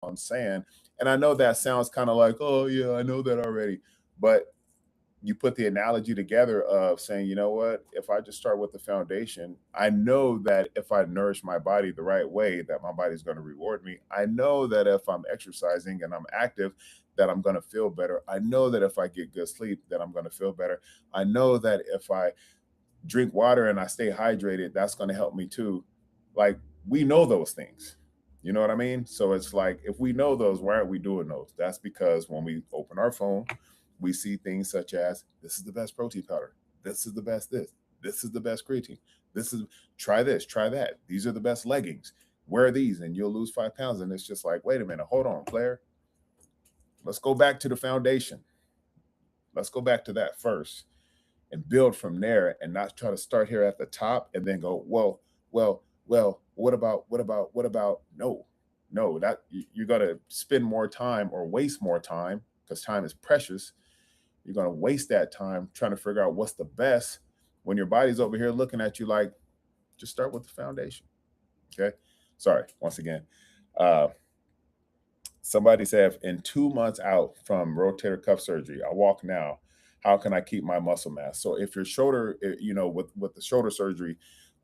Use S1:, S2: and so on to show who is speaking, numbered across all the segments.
S1: I'm saying. And I know that sounds kind of like, oh yeah, I know that already. But you put the analogy together of saying, you know what, if I just start with the foundation, I know that if I nourish my body the right way, that my body's going to reward me. I know that if I'm exercising and I'm active, that I'm going to feel better. I know that if I get good sleep, that I'm going to feel better. I know that if I drink water and I stay hydrated, that's going to help me too. Like, we know those things. You know what I mean? So it's like, if we know those, why aren't we doing those? That's because when we open our phone, we see things such as, this is the best protein powder. This is the best this. This is the best creatine. This is, try this, try that. These are the best leggings. Wear these and you'll lose 5 pounds. And it's just like, wait a minute, hold on, player. Let's go back to the foundation. Let's go back to that first and build from there, and not try to start here at the top and then go, well, what about, no, no, that you're going to spend more time or waste more time, because time is precious. You're going to waste that time trying to figure out what's the best when your body's over here looking at you like, just start with the foundation. Okay. Sorry, once again. Uh, Somebody said, in 2 months out from rotator cuff surgery, I walk now. How can I keep my muscle mass? So if your shoulder, with the shoulder surgery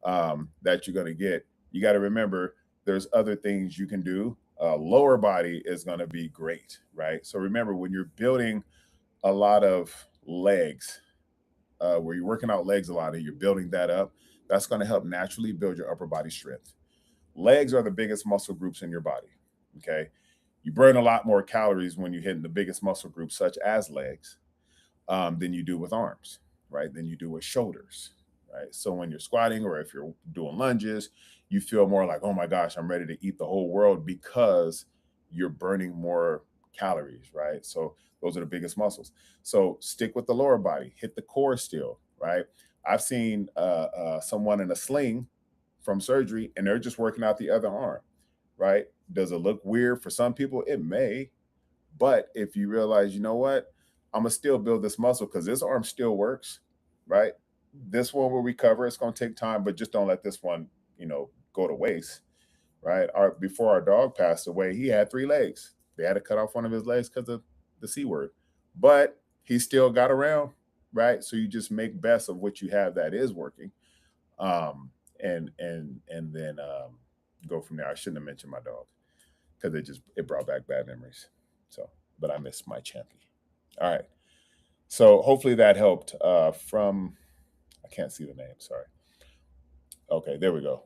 S1: that you're going to get, you got to remember there's other things you can do. Lower body is going to be great, right? So remember, when you're building a lot of legs, where you're working out legs a lot and you're building that up, that's going to help naturally build your upper body strength. Legs are the biggest muscle groups in your body. Okay. You burn a lot more calories when you're hitting the biggest muscle groups, such as legs, than you do with arms, right? Than you do with shoulders, right? So when you're squatting or if you're doing lunges, you feel more like, oh my gosh, I'm ready to eat the whole world, because you're burning more calories, right? So those are the biggest muscles. So stick with the lower body, hit the core still, right? I've seen someone in a sling from surgery and they're just working out the other arm, right? Does it look weird for some people? It may, but if you realize, you know what, I'm gonna still build this muscle because this arm still works, right? This one will recover. It's gonna take time, but just don't let this one, go to waste, right? Before our dog passed away, he had 3 legs. They had to cut off one of his legs because of the C word, but he still got around, right? So you just make best of what you have that is working, and then go from there. I shouldn't have mentioned my dog because it brought back bad memories. So, but I miss my champion. All right. So hopefully that helped. From I can't see the name. Sorry. Okay, there we go.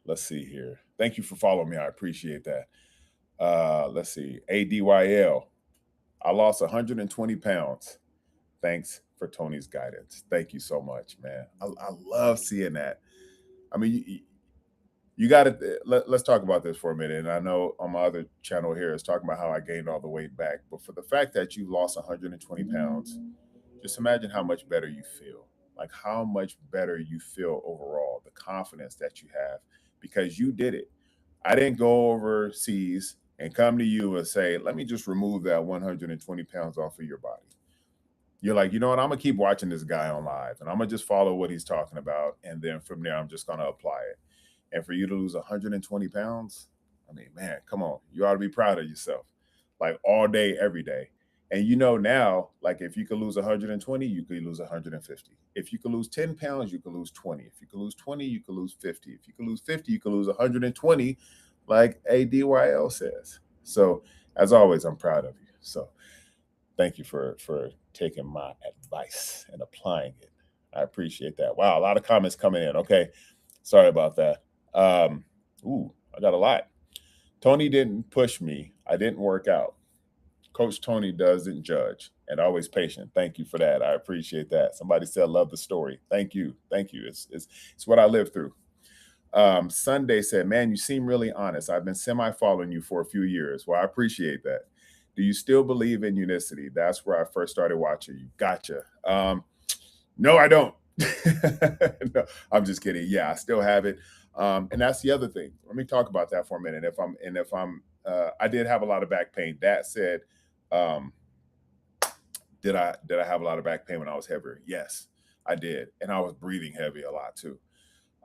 S1: Let's see here. Thank you for following me. I appreciate that. Let's see. ADYL. I lost 120 pounds. Thanks for Tony's guidance. Thank you so much, man. I love seeing that. I mean, you got to let's talk about this for a minute. And I know on my other channel here is talking about how I gained all the weight back, but for the fact that you lost 120 pounds, just imagine how much better you feel. Like how much better you feel overall, the confidence that you have because you did it. I didn't go overseas and come to you and say, let me just remove that 120 pounds off of your body. You're like, you know what? I'm going to keep watching this guy on live and I'm going to just follow what he's talking about. And then from there, I'm just going to apply it. And for you to lose 120 pounds, I mean, man, come on. You ought to be proud of yourself. Like all day, every day. And you know now, like if you could lose 120, you could lose 150. If you could lose 10 pounds, you could lose 20. If you could lose 20, you could lose 50. If you could lose 50, you could lose 120, like ADYL says. So as always, I'm proud of you. So thank you for taking my advice and applying it. I appreciate that. Wow, a lot of comments coming in. Okay. Sorry about that. Um, I got a lot. Tony didn't push me. I didn't work out. Coach Tony doesn't judge and always patient. Thank you for that. I appreciate that. Somebody said, love the story. Thank you. Thank you. It's what I lived through. Sunday said, man, you seem really honest. I've been semi following you for a few years. Well, I appreciate that. Do you still believe in unicity? That's where I first started watching you. Gotcha. No, I don't. No, I'm just kidding. Yeah, I still have it. And that's the other thing. Let me talk about that for a minute. I did have a lot of back pain. That said, um, did I have a lot of back pain when I was heavier? Yes, I did, and I was breathing heavy a lot too.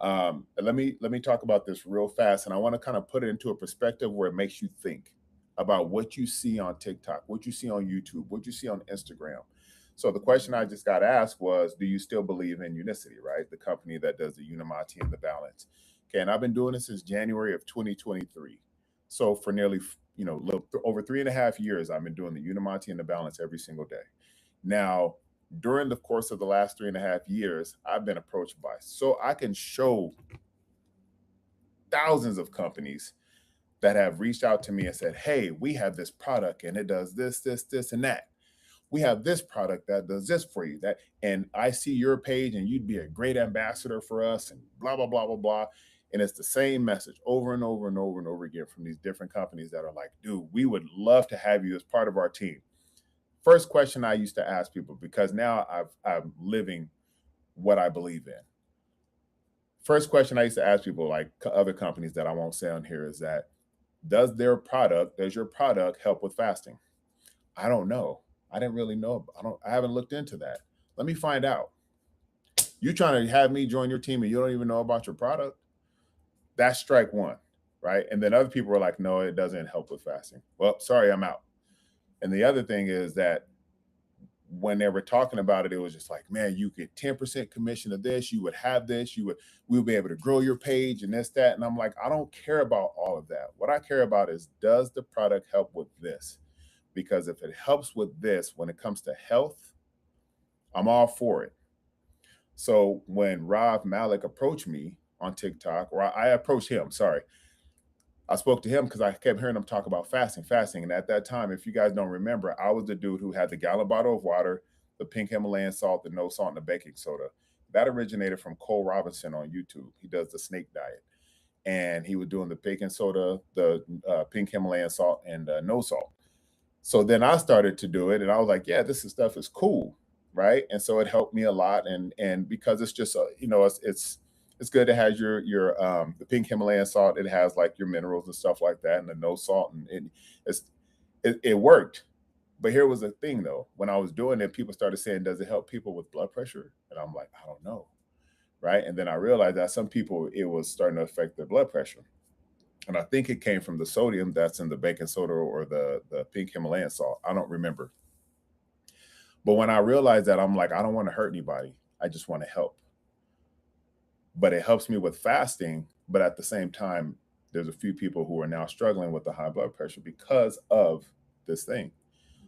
S1: And let me talk about this real fast, and I want to kind of put it into a perspective where it makes you think about what you see on TikTok, what you see on YouTube, what you see on Instagram. So the question I just got asked was, do you still believe in Unicity, right? The company that does the Unimati and the balance. Okay, and I've been doing this since January of 2023. So for nearly, over 3.5 years, I've been doing the Unimati and the balance every single day. Now, during the course of the last 3.5 years, I've been approached by, so I can show thousands of companies that have reached out to me and said, hey, we have this product and it does this, this, this, and that. We have this product that does this for you. That, and I see your page and you'd be a great ambassador for us, and blah, blah, blah, blah, blah. And it's the same message over and over and over and over again from these different companies that are like, dude, we would love to have you as part of our team. First question I used to ask people, because now I'm living what I believe in. First question I used to ask people, like other companies that I won't say on here, is that does your product help with fasting? I don't know. I didn't really know. I haven't looked into that. Let me find out. You trying to have me join your team and you don't even know about your product? That's strike one, right? And then other people are like, no, it doesn't help with fasting. Well, sorry, I'm out. And the other thing is that when they were talking about it, it was just like, man, you get 10% commission of this, you would have this, we'll be able to grow your page and this, that. And I'm like, I don't care about all of that. What I care about is, does the product help with this? Because if it helps with this, when it comes to health, I'm all for it. So when Rav Malik approached me on TikTok, or I approached him, sorry, I spoke to him because I kept hearing him talk about fasting. And at that time, if you guys don't remember, I was the dude who had the gallon bottle of water, the pink Himalayan salt, the no salt, and the baking soda. That originated from Cole Robinson on YouTube. He does the snake diet. And he was doing the baking soda, the pink Himalayan salt, and no salt. So then I started to do it, and I was like, yeah, stuff is cool, right? And so it helped me a lot, and because it's just it's good. It has your the pink Himalayan salt. It has like your minerals and stuff like that, and the no salt, and it's it worked. But here was the thing, though. When I was doing it, people started saying, does it help people with blood pressure? And I'm like, I don't know, right? And then I realized that some people, it was starting to affect their blood pressure. And I think it came from the sodium that's in the baking soda or the pink Himalayan salt. I don't remember. But when I realized that, I'm like, I don't want to hurt anybody. I just want to help. But it helps me with fasting. But at the same time, there's a few people who are now struggling with the high blood pressure because of this thing.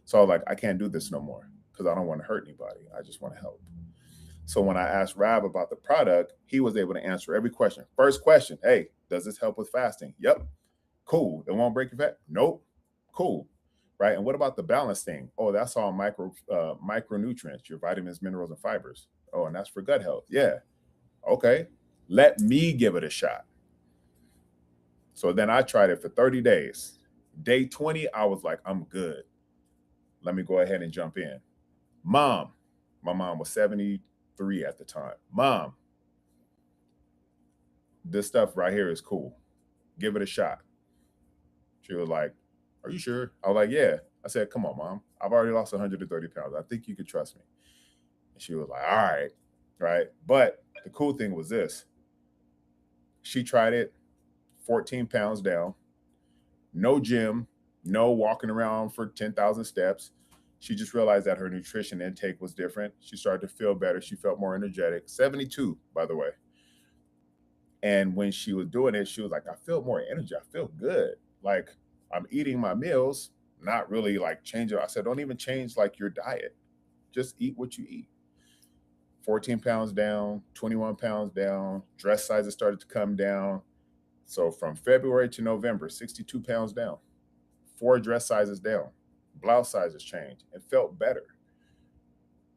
S1: So I was like, I can't do this no more because I don't want to hurt anybody. I just want to help. So when I asked Rab about the product, he was able to answer every question. First question, hey, does this help with fasting? Yep. Cool. It won't break your fat? Nope. Cool. Right. And what about the balance thing? Oh, that's all micronutrients, your vitamins, minerals, and fibers. Oh, and that's for gut health. Yeah. Okay. Let me give it a shot. So then I tried it for 30 days. Day 20, I was like, I'm good. Let me go ahead and jump in. My mom was 73 at the time. Mom, this stuff right here is cool. Give it a shot. She was like, are you sure? I was like, yeah. I said, come on, Mom. I've already lost 130 pounds. I think you could trust me. And she was like, all right. Right. But the cool thing was this. She tried it, 14 pounds down, no gym, no walking around for 10,000 steps. She just realized that her nutrition intake was different. She started to feel better. She felt more energetic. 72, by the way. And when she was doing it, she was like, I feel more energy. I feel good. Like, I'm eating my meals, not really like changing. I said, don't even change like your diet. Just eat what you eat. 14 pounds down, 21 pounds down, dress sizes started to come down. So from February to November, 62 pounds down, 4 dress sizes down, blouse sizes changed, and felt better.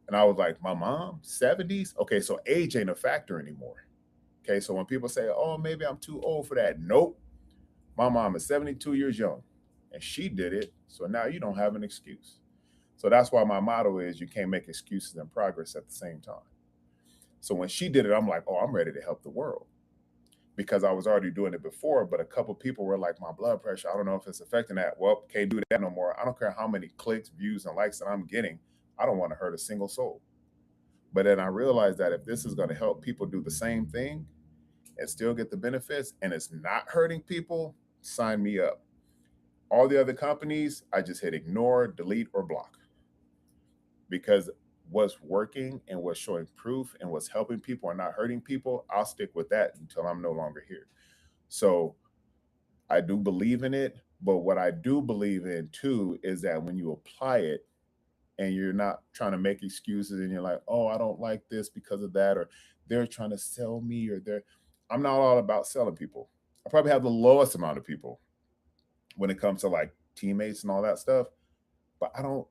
S1: And I was like, my mom, 70s? Okay, so age ain't a factor anymore. Okay, so when people say, oh, maybe I'm too old for that, nope. My mom is 72 years young and she did it. So now you don't have an excuse. So that's why my motto is, you can't make excuses and progress at the same time. So when she did it, I'm like, oh, I'm ready to help the world, because I was already doing it before. But a couple people were like, my blood pressure, I don't know if it's affecting that. Well, can't do that no more. I don't care how many clicks, views, and likes that I'm getting. I don't want to hurt a single soul. But then I realized that if this is going to help people do the same thing, and still get the benefits and it's not hurting people, sign me up. All the other companies, I just hit ignore, delete, or block, because what's working and what's showing proof and what's helping people and not hurting people, I'll stick with that until I'm no longer here. So I do believe in it. But what I do believe in too is that when you apply it and you're not trying to make excuses and you're like, oh, I don't like this because of that, or they're trying to sell me, or I'm not all about selling people. I probably have the lowest amount of people when it comes to like teammates and all that stuff. But I don't,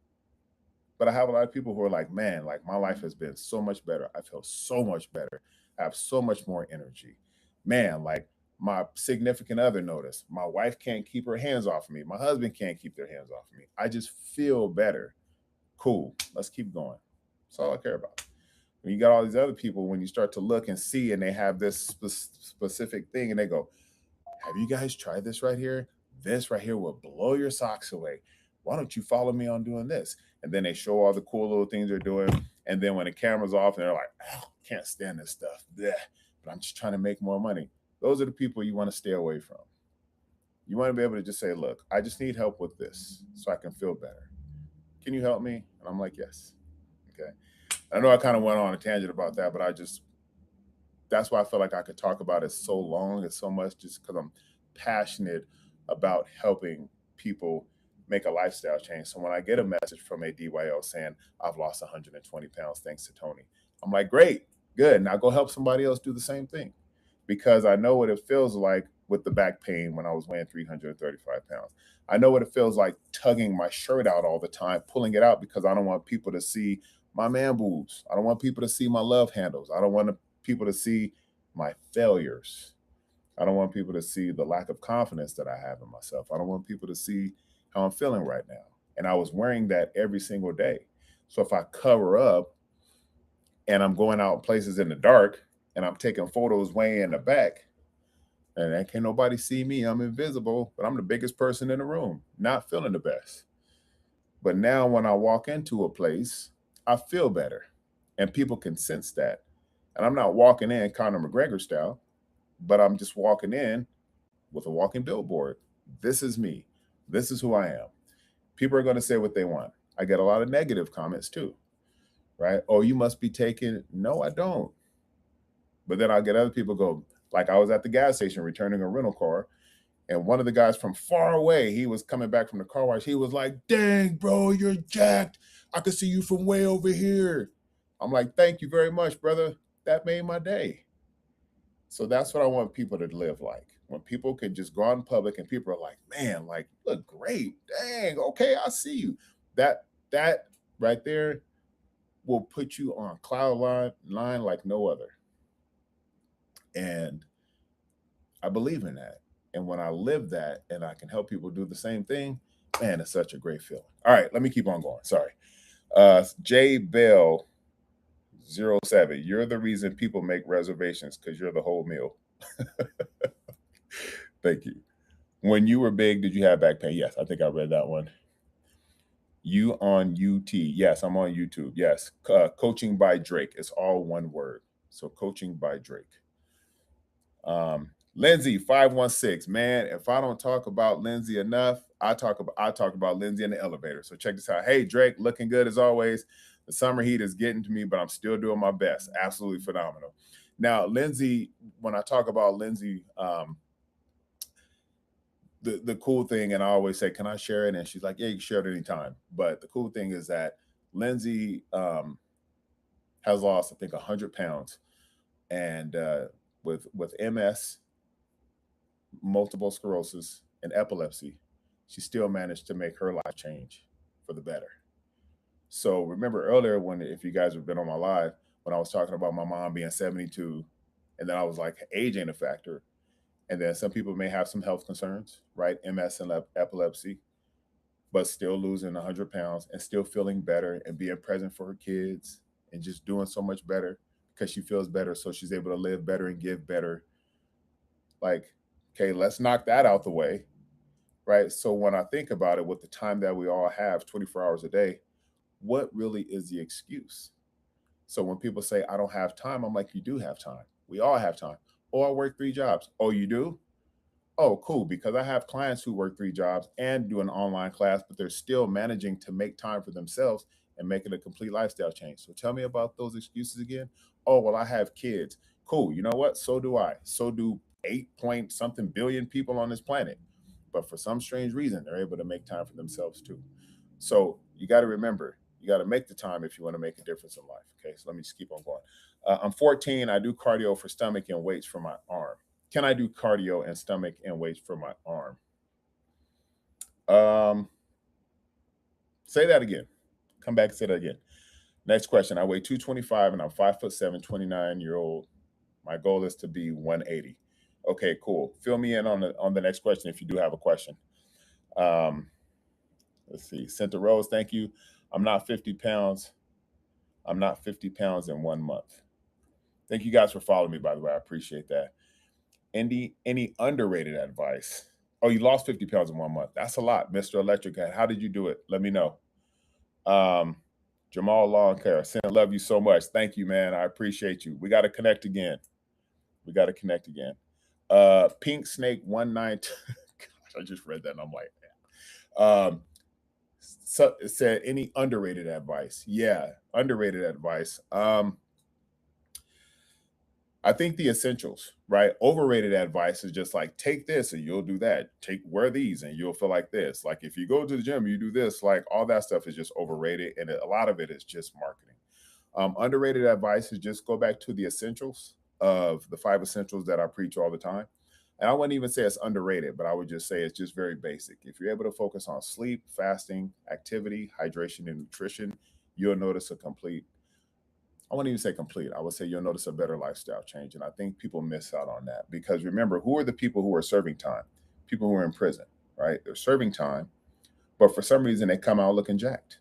S1: but I have a lot of people who are like, man, like my life has been so much better. I feel so much better. I have so much more energy. Man, like my significant other noticed. My wife can't keep her hands off of me. My husband can't keep their hands off of me. I just feel better. Cool. Let's keep going. That's all I care about. When you got all these other people, when you start to look and see, and they have this specific thing, and they go, have you guys tried this right here? This right here will blow your socks away. Why don't you follow me on doing this? And then they show all the cool little things they're doing. And then when the camera's off, and they're like, oh, can't stand this stuff. Blech. But I'm just trying to make more money. Those are the people you want to stay away from. You want to be able to just say, look, I just need help with this so I can feel better. Can you help me? And I'm like, yes. Okay. I know I kind of went on a tangent about that, but that's why I feel like I could talk about it so long and so much, just because I'm passionate about helping people make a lifestyle change. So when I get a message from a DYO saying, I've lost 120 pounds thanks to Tony, I'm like, great, good. Now go help somebody else do the same thing, because I know what it feels like with the back pain when I was weighing 335 pounds. I know what it feels like tugging my shirt out all the time, pulling it out because I don't want people to see my man boobs. I don't want people to see my love handles. I don't want people to see my failures. I don't want people to see the lack of confidence that I have in myself. I don't want people to see how I'm feeling right now. And I was wearing that every single day. So if I cover up and I'm going out places in the dark and I'm taking photos way in the back, and can't nobody see me, I'm invisible, but I'm the biggest person in the room, not feeling the best. But now when I walk into a place, I feel better. And people can sense that. And I'm not walking in Conor McGregor style, but I'm just walking in with a walking billboard. This is me. This is who I am. People are going to say what they want. I get a lot of negative comments too, right? Oh, you must be taking. No, I don't. But then I'll get other people go, like I was at the gas station returning a rental car, and one of the guys from far away, he was coming back from the car wash. He was like, dang, bro, you're jacked. I could see you from way over here. I'm like, thank you very much, brother. That made my day. So that's what I want people to live like. When people can just go out in public and people are like, man, like, look great. Dang, okay, I see you. That right there will put you on cloud line like no other. And I believe in that. And when I live that and I can help people do the same thing, man, it's such a great feeling. All right, let me keep on going. Sorry. J Bell 07. You're the reason people make reservations because you're the whole meal. Thank you. When you were big, did you have back pain? Yes, I think I read that one. You on UT? Yes, I'm on YouTube. Yes. Coaching by Drake. It's all one word. So coaching by Drake. Lindsay 516. Man, if I don't talk about Lindsay enough, I talk about Lindsay in the elevator. So check this out. Hey Drake, looking good as always. The summer heat is getting to me, but I'm still doing my best. Absolutely phenomenal. Now, Lindsay, when I talk about Lindsay, the cool thing, and I always say, can I share it? And she's like, yeah, you can share it anytime. But the cool thing is that Lindsay has lost, I think, 100 pounds. And with MS, multiple sclerosis, and epilepsy, she still managed to make her life change for the better. So remember earlier when, if you guys have been on my live, when I was talking about my mom being 72, and then I was like, age ain't a factor. And then some people may have some health concerns, right? MS and epilepsy, but still losing 100 pounds and still feeling better and being present for her kids and just doing so much better because she feels better. So she's able to live better and give better. Like, okay, let's knock that out the way, right? So when I think about it, with the time that we all have, 24 hours a day, what really is the excuse? So when people say, I don't have time, I'm like, you do have time. We all have time. Oh, I work 3 jobs. Oh, you do? Oh, cool. Because I have clients who work 3 jobs and do an online class, but they're still managing to make time for themselves and make it a complete lifestyle change. So tell me about those excuses again. Oh, well, I have kids. Cool. You know what? So do I. So do 8 point something billion people on this planet. But for some strange reason, they're able to make time for themselves too. So you got to remember, you got to make the time if you want to make a difference in life. Okay. So let me just keep on going. I'm 14. I do cardio for stomach and weights for my arm. Can I do cardio and stomach and weights for my arm? Um, Say that again. Come back and say that again. Next question. I weigh 225 and I'm 5'7", 29-year-old. My goal is to be 180. Okay, cool. Fill me in on the next question if you do have a question. Um, let's see. Center Rose, thank you. I'm not 50 pounds. I'm not 50 pounds in 1 month. Thank you guys for following me, by the way. I appreciate that. Any underrated advice? Oh, you lost 50 pounds in 1 month. That's a lot, Mr. Electric Hat. How did you do it? Let me know. Um, Jamal Lawn Care, I love you so much. Thank you, man. I appreciate you. We got to connect again. We got to connect again. Pink Snake 19. Gosh, I just read that and I'm like, so it said any underrated advice. Yeah, underrated advice. I think the essentials, right? Overrated advice is just like take this and you'll do that. Wear these and you'll feel like this. Like if you go to the gym, you do this. Like all that stuff is just overrated, and a lot of it is just marketing. Underrated advice is just go back to the essentials of the 5 essentials that I preach all the time. And I wouldn't even say it's underrated, but I would just say it's just very basic. If you're able to focus on sleep, fasting, activity, hydration, and nutrition, you'll notice a complete, I wouldn't even say complete. I would say you'll notice a better lifestyle change. And I think people miss out on that because remember, who are the people who are serving time? People who are in prison, right? They're serving time, but for some reason they come out looking jacked.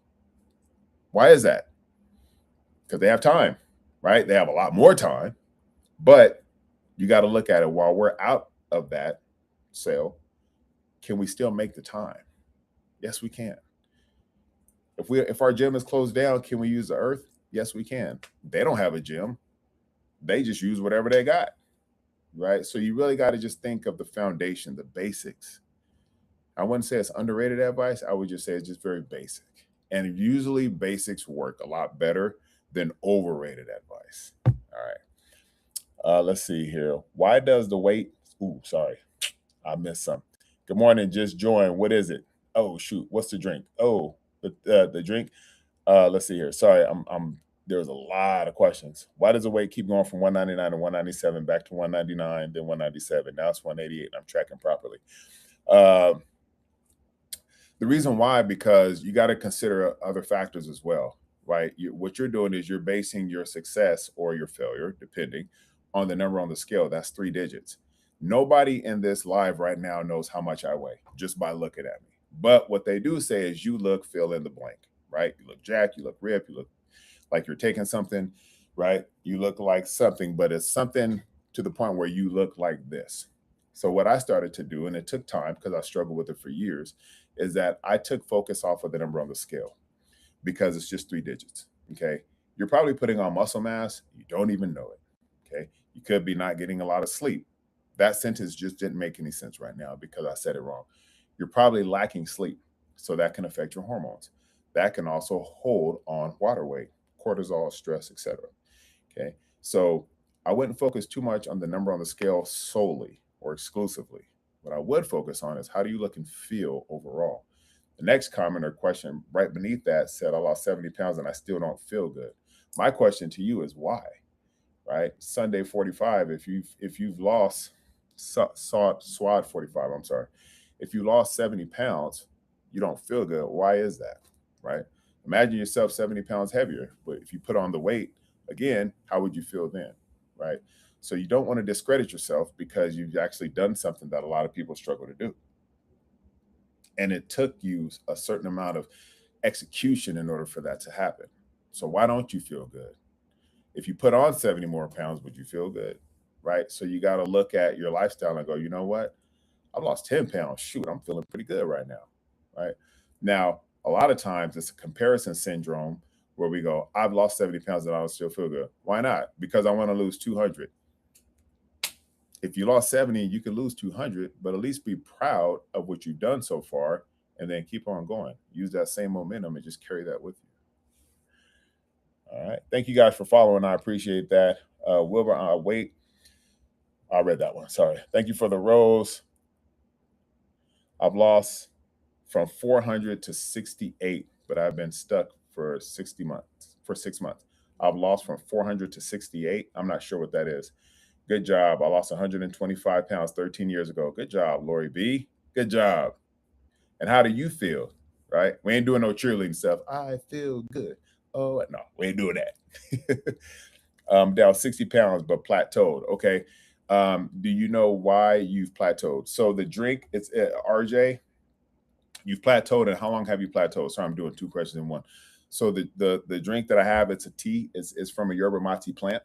S1: Why is that? Because they have time, right? They have a lot more time, but you got to look at it while we're out of that cell. Can we still make the time? Yes, we can. If our gym is closed down, can we use the earth? Yes, we can. They don't have a gym. They just use whatever they got, right? So you really got to just think of the foundation, the basics. I wouldn't say it's underrated advice. I would just say it's just very basic. And usually basics work a lot better than overrated advice. All right. Let's see here. Why does the weight? Ooh, sorry, I missed some. Good morning. Just join. What is it? Oh shoot. What's the drink? Oh, the drink. Let's see here. Sorry, I'm. There was a lot of questions. Why does the weight keep going from 199 to 197 back to 199 then 197? Now it's 188. I'm tracking properly. Uh, the reason why, because you got to consider other factors as well, right? What you're doing is you're basing your success or your failure, depending on the number on the scale. That's 3 digits. Nobody in this live right now knows how much I weigh just by looking at me. But what they do say is you look fill in the blank, right? You look jacked, you look ripped, you look like you're taking something, right? You look like something, but it's something to the point where you look like this. So what I started to do, and it took time because I struggled with it for years, is that I took focus off of the number on the scale because it's just 3 digits. Okay. You're probably putting on muscle mass. You don't even know it. Okay. You could be not getting a lot of sleep. That sentence just didn't make any sense right now because I said it wrong. You're probably lacking sleep. So that can affect your hormones. That can also hold on water weight, cortisol, stress, etc. Okay. So I wouldn't focus too much on the number on the scale solely or exclusively. What I would focus on is how do you look and feel overall? The next comment or question right beneath that said, I lost 70 pounds and I still don't feel good. My question to you is why? Right? Sunday 45, if you've lost SWAD 45, I'm sorry. If you lost 70 pounds, you don't feel good. Why is that? Right? Imagine yourself 70 pounds heavier, but if you put on the weight again, how would you feel then? Right? So you don't want to discredit yourself because you've actually done something that a lot of people struggle to do. And it took you a certain amount of execution in order for that to happen. So why don't you feel good? If you put on 70 more pounds, would you feel good? Right. So you got to look at your lifestyle and go, you know what? I've lost 10 pounds. Shoot, I'm feeling pretty good right now. Right. Now, a lot of times it's a comparison syndrome where we go, I've lost 70 pounds and I don't still feel good. Why not? Because I want to lose 200. If you lost 70, you could lose 200, but at least be proud of what you've done so far and then keep on going. Use that same momentum and just carry that with you. All right. Thank you guys for following. I appreciate that. Wilbur, wait. I read that one. Sorry. Thank you for the rose. I've lost from 400 to 68, but I've been stuck for 60 months, for 6 months. I've lost from 400 to 68. I'm not sure what that is. Good job. I lost 125 pounds 13 years ago. Good job, Lori B. Good job. And how do you feel? Right? We ain't doing no cheerleading stuff. I feel good. Oh, no, we ain't doing that. Down 60 pounds, but plateaued. Okay. Do you know why you've plateaued? So the drink, it's RJ, you've plateaued, and how long have you plateaued? Sorry, I'm doing two questions in one. So the drink that I have, it's a tea. It's from a yerba mate plant.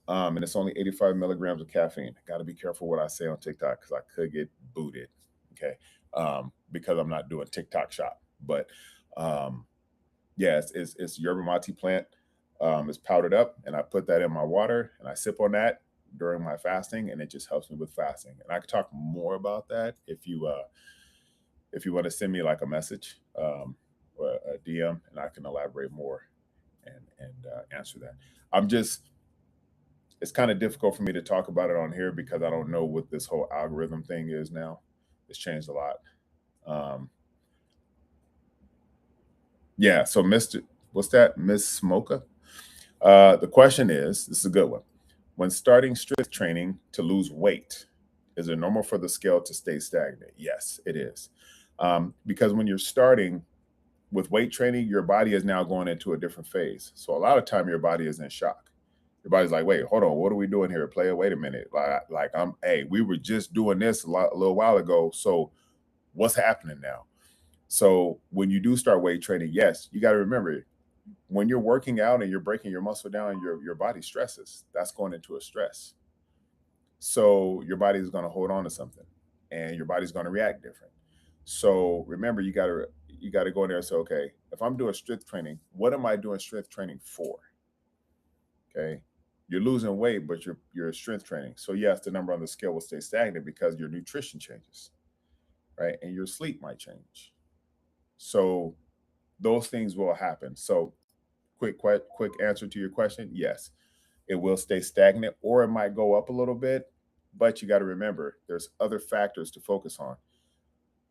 S1: And it's only 85 milligrams of caffeine. Got to be careful what I say on TikTok because I could get booted. Okay. Because I'm not doing TikTok shop, but yeah, it's yerba mate plant. It's powdered up, and I put that in my water, and I sip on that during my fasting, and it just helps me with fasting. And I could talk more about that if you want to send me like a message or a DM, and I can elaborate more and answer that. I'm just it's kind of difficult for me to talk about it on here because I don't know what this whole algorithm thing is now. It's changed a lot. Yeah, so Mr. What's that? Miss Smoka? The question is, this is a good one. When starting strength training to lose weight, is it normal for the scale to stay stagnant? Yes, it is. Because when you're starting with weight training, your body is now going into a different phase. So a lot of time your body is in shock. Your body's like, wait, hold on, what are we doing here, player? Wait a minute. Hey, we were just doing this a little while ago. So what's happening now? So when you do start weight training, yes, you got to remember when you're working out and you're breaking your muscle down, your body stresses. That's going into a stress. So your body is going to hold on to something, and your body's going to react different. So remember, you got to go in there and say, okay, if I'm doing strength training, what am I doing strength training for? Okay, you're losing weight, but you're strength training. So yes, the number on the scale will stay stagnant because your nutrition changes, right, and your sleep might change. So those things will happen. So quick answer to your question: yes, it will stay stagnant, or it might go up a little bit. But you got to remember, there's other factors to focus on.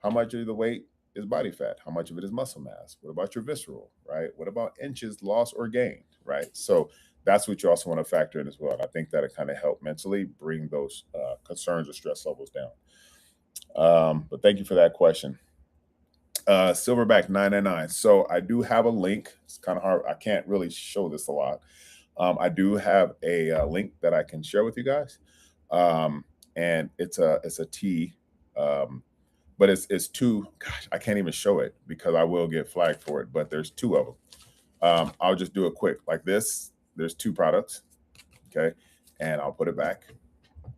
S1: How much of the weight is body fat? How much of it is muscle mass? What about your visceral, right? What about inches lost or gained, right? So that's what you also want to factor in as well. And I think that'll kind of help mentally bring those concerns or stress levels down. But thank you for that question. Silverback 999. So I do have a link. It's kind of hard. I can't really show this a lot. I do have a link that I can share with you guys, and it's a tea, but it's two. Gosh, I can't even show it because I will get flagged for it. But there's two of them. I'll just do it quick like this. There's two products, okay, and I'll put it back.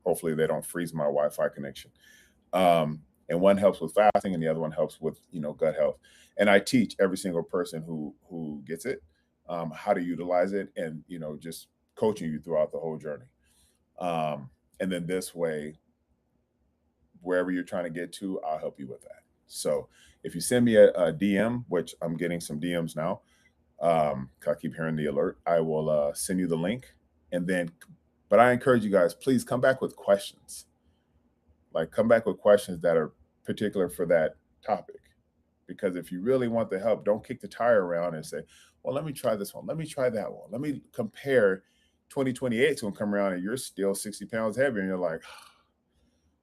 S1: Hopefully they don't freeze my Wi-Fi connection. And one helps with fasting, and the other one helps with gut health. And I teach every single person who gets it how to utilize it, and just coaching you throughout the whole journey. And then this way, wherever you're trying to get to, I'll help you with that. So if you send me a DM, which I'm getting some DMs now, I keep hearing the alert, I will send you the link. And then, but I encourage you guys, please come back with questions. Like, come back with questions that are particular for that topic. Because if you really want the help, don't kick the tire around and say, well, let me try this one. Let me try that one. Let me compare 2028 to come around and you're still 60 pounds heavier. And you're like,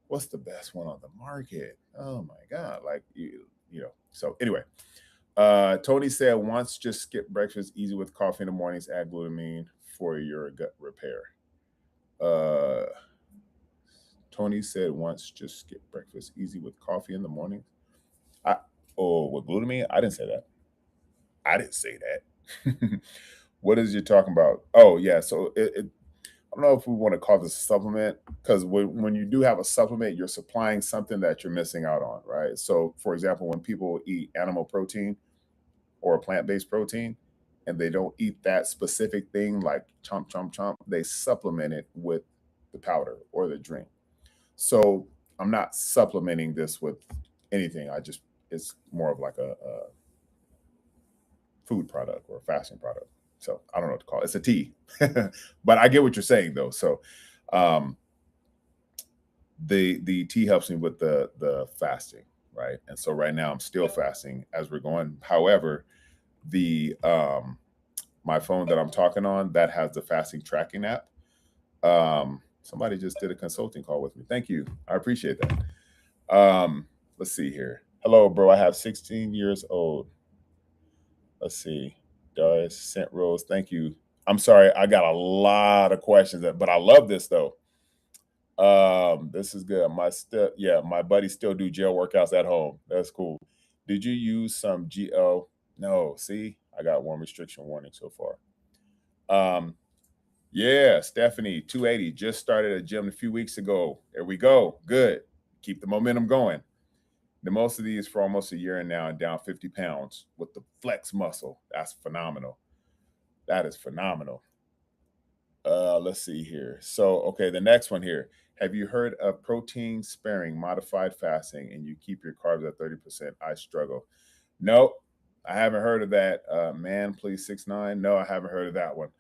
S1: what's the best one on the market? Oh my God. Like, so anyway, Tony said, once just skip breakfast, easy with coffee in the mornings, add glutamine for your gut repair. Tony said, once just skip breakfast, easy with coffee in the morning. With glutamine? I didn't say that. I didn't say that. What is you talking about? Oh, yeah. So I don't know if we want to call this a supplement, because when you do have a supplement, you're supplying something that you're missing out on, right? So, for example, when people eat animal protein or a plant-based protein, and they don't eat that specific thing like chomp, chomp, chomp, they supplement it with the powder or the drink. So I'm not supplementing this with anything. It's more of like a food product or a fasting product. So I don't know what to call it. It's a tea, but I get what you're saying though. So um, the tea helps me with the fasting, right? And so right now I'm still fasting as we're going. However, the my phone that I'm talking on that has the fasting tracking app. Somebody just did a consulting call with me. Thank you. I appreciate that. Let's see here. Hello, bro. I have 16 years old. Let's see. Doris sent Rose. Thank you. I'm sorry. I got a lot of questions, but I love this though. This is good. My buddies still do gel workouts at home. That's cool. Did you use some GL? No. See, I got one restriction warning so far. Yeah, Stephanie, 280 just started a gym a few weeks ago. There we go. Good. Keep the momentum going. The most of these for almost a year and now and down 50 pounds with the flex muscle. That's phenomenal. That is phenomenal. Let's see here. So, okay, the next one here. Have you heard of protein sparing modified fasting and you keep your carbs at 30%? I struggle. Nope, I haven't heard of that. Man, please 6'9". No, I haven't heard of that one.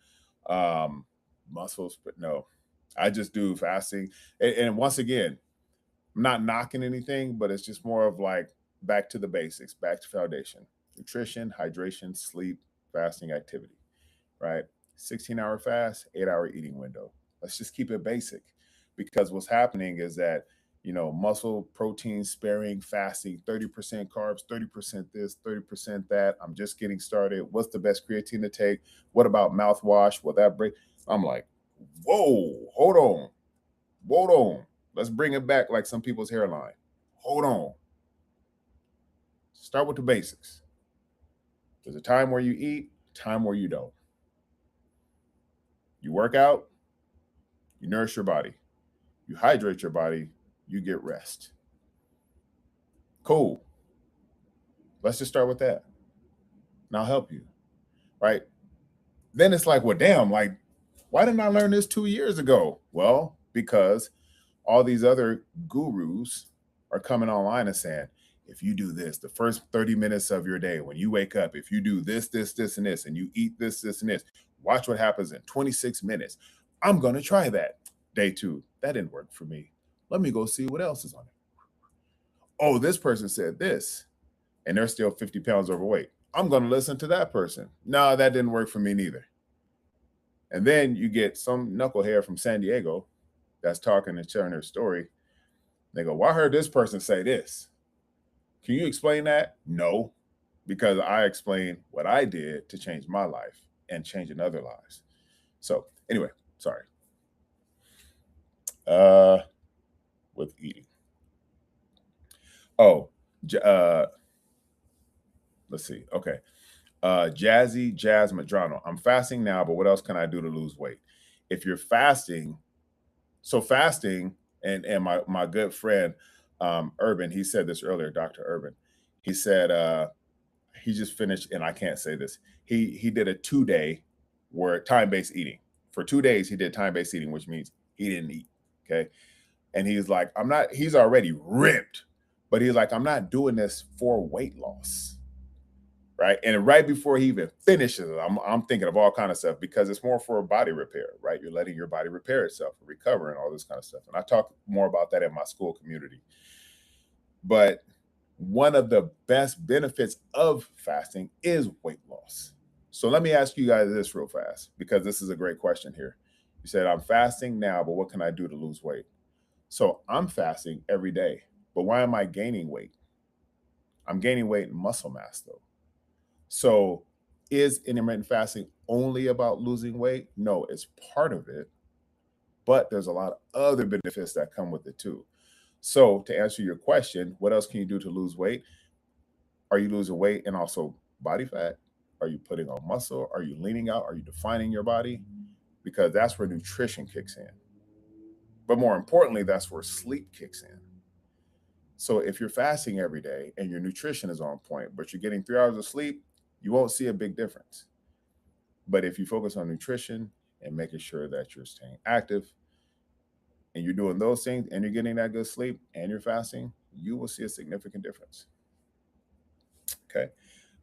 S1: Muscles, but no. I just do fasting. And once again, I'm not knocking anything, but it's just more of like back to the basics, back to foundation. Nutrition, hydration, sleep, fasting, activity, right? 16-hour fast, 8-hour eating window. Let's just keep it basic because what's happening is that, muscle protein sparing fasting, 30% carbs, 30% this, 30% that. I'm just getting started. What's the best creatine to take? What about mouthwash? Will that break? I'm like, whoa, hold on. Hold on. Let's bring it back like some people's hairline. Hold on. Start with the basics. There's a time where you eat, time where you don't. You work out, you nourish your body. You hydrate your body, you get rest. Cool. Let's just start with that. And I'll help you. Right? Then it's like, well, damn, like, why didn't I learn this 2 years ago? Well, because all these other gurus are coming online and saying, if you do this, the first 30 minutes of your day, when you wake up, if you do this, this, this, and this, and you eat this, this, and this, watch what happens in 26 minutes. I'm going to try that. Day 2, that didn't work for me. Let me go see what else is on it. Oh, this person said this, and they're still 50 pounds overweight. I'm going to listen to that person. No, that didn't work for me neither. And then you get some knucklehead from San Diego that's talking and sharing their story. They go, well, I heard this person say this. Can you explain that? No, because I explained what I did to change my life and changing other lives. So anyway, sorry. With eating. Oh, let's see. Okay. Jazzy Jazz Madrano. I'm fasting now, but what else can I do to lose weight? If you're fasting, so fasting, and my good friend Urban, he said this earlier, Dr. Urban. He said he just finished, and I can't say this. He did a 2-day where time-based eating. For 2 days, he did time-based eating, which means he didn't eat. Okay. And he's like, he's already ripped, but he's like, I'm not doing this for weight loss. Right. And right before he even finishes it, I'm thinking of all kind of stuff because it's more for body repair, right? You're letting your body repair itself and recover and all this kind of stuff. And I talk more about that in my school community. But one of the best benefits of fasting is weight loss. So let me ask you guys this real fast, because this is a great question here. You said, I'm fasting now, but what can I do to lose weight? So I'm fasting every day, but why am I gaining weight? I'm gaining weight in muscle mass though. So is intermittent fasting only about losing weight? No, it's part of it, but there's a lot of other benefits that come with it too. So to answer your question, what else can you do to lose weight? Are you losing weight and also body fat? Are you putting on muscle? Are you leaning out? Are you defining your body? Because that's where nutrition kicks in. But more importantly, that's where sleep kicks in. So if you're fasting every day and your nutrition is on point, but you're getting 3 hours of sleep, you won't see a big difference. But if you focus on nutrition and making sure that you're staying active and you're doing those things and you're getting that good sleep and you're fasting, you will see a significant difference. Okay.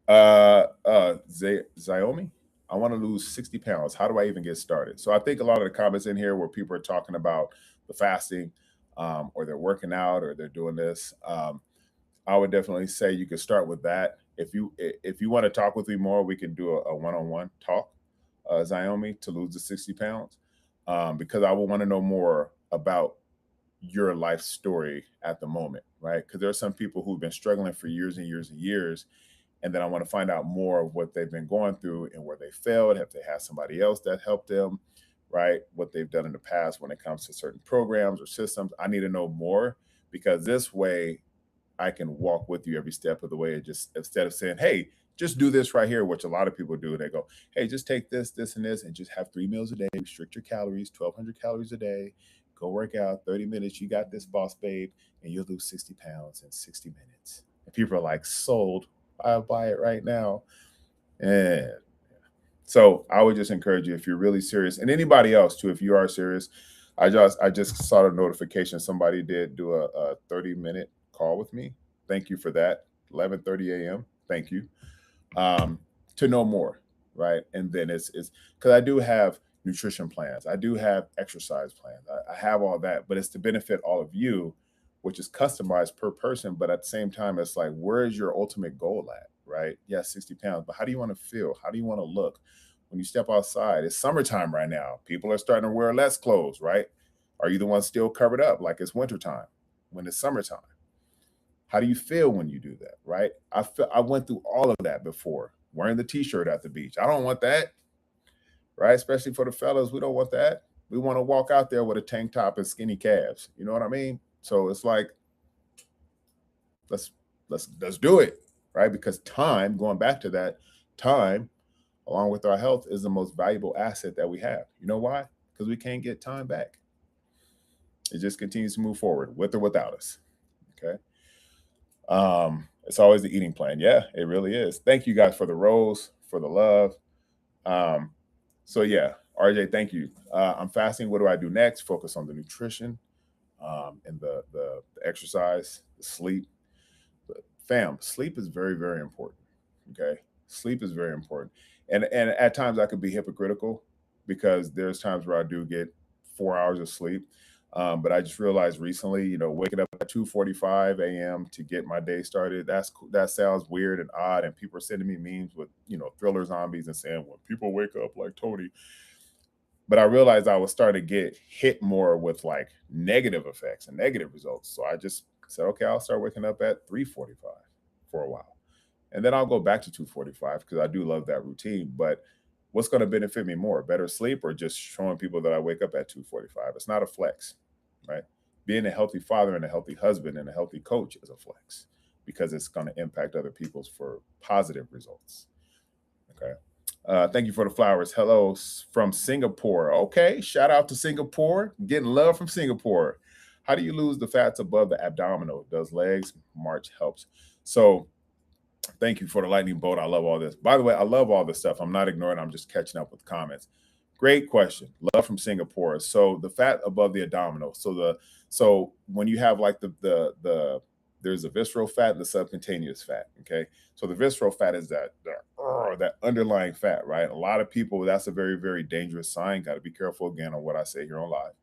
S1: Xiaomi, I want to lose 60 pounds. How do I even get started? So I think a lot of the comments in here where people are talking about the fasting, or they're working out or they're doing this. I would definitely say you could start with that. If you want to talk with me more, we can do a one-on-one talk, Xiaomi, to lose the 60 pounds, because I will want to know more about your life story at the moment, right? Because there are some people who've been struggling for years and years and years, and then I want to find out more of what they've been going through and where they failed. Have they had somebody else that helped them, right? What they've done in the past when it comes to certain programs or systems. I need to know more, because this way I can walk with you every step of the way. Just instead of saying, "Hey, just do this right here," which a lot of people do. They go, "Hey, just take this, this, and this, and just have 3 meals a day. Restrict your calories, 1,200 calories a day. Go work out 30 minutes. You got this, boss babe, and you'll lose 60 pounds in 60 minutes." And people are like, "Sold. I'll buy it right now." And so I would just encourage you, if you're really serious, and anybody else too, if you are serious. I just saw the notification. Somebody did do a 30-minute call with me. Thank you for that. 11:30 a.m. Thank you. Um, to know more, right? And then it's because I do have nutrition plans. I do have exercise plans. I have all that, but it's to benefit all of you, which is customized per person. But at the same time, it's like, where is your ultimate goal at, right? Yeah, 60 pounds, but how do you want to feel? How do you want to look when you step outside? It's summertime right now. People are starting to wear less clothes, right? Are you the one still covered up like it's wintertime when it's summertime? How do you feel when you do that, right? I went through all of that before, wearing the t-shirt at the beach. I don't want that, right? Especially for the fellas, we don't want that. We want to walk out there with a tank top and skinny calves. You know what I mean? So it's like, let's let's do it, right? Because time, going back to that, time along with our health is the most valuable asset that we have. You know why? Because we can't get time back. It just continues to move forward with or without us. Okay. It's always the eating plan. Yeah, it really is. Thank you guys for the rose, for the love. Um, so yeah, RJ, thank you. I'm fasting. What do I do next? Focus on the nutrition, and the exercise, the sleep. But fam, sleep is very, very important. Okay. Sleep is very important. And at times I could be hypocritical, because there's times where I do get 4 hours of sleep. But I just realized recently, waking up at 2:45 a.m. to get my day started, that sounds weird and odd. And people are sending me memes with, thriller zombies and saying, when people wake up like Tony. But I realized I was starting to get hit more with like negative effects and negative results. So I just said, okay, I'll start waking up at 3:45 for a while. And then I'll go back to 2:45, because I do love that routine. But what's going to benefit me more, better sleep or just showing people that I wake up at 2:45? It's not a flex, right? Being a healthy father and a healthy husband and a healthy coach is a flex, because it's going to impact other people's for positive results. Okay. Thank you for the flowers. Hello from Singapore. Okay, shout out to Singapore. Getting love from Singapore. How do you lose the fats above the abdominal? Does legs march helps? So thank you for the lightning bolt. I love all this. By the way, I love all this stuff. I'm not ignoring. I'm just catching up with comments. Great question. Love from Singapore. So the fat above the abdominal. So when you have like the there's a visceral fat and the subcutaneous fat. Okay. So the visceral fat is that underlying fat, right? A lot of people, that's a very, very dangerous sign. Got to be careful again on what I say here on live.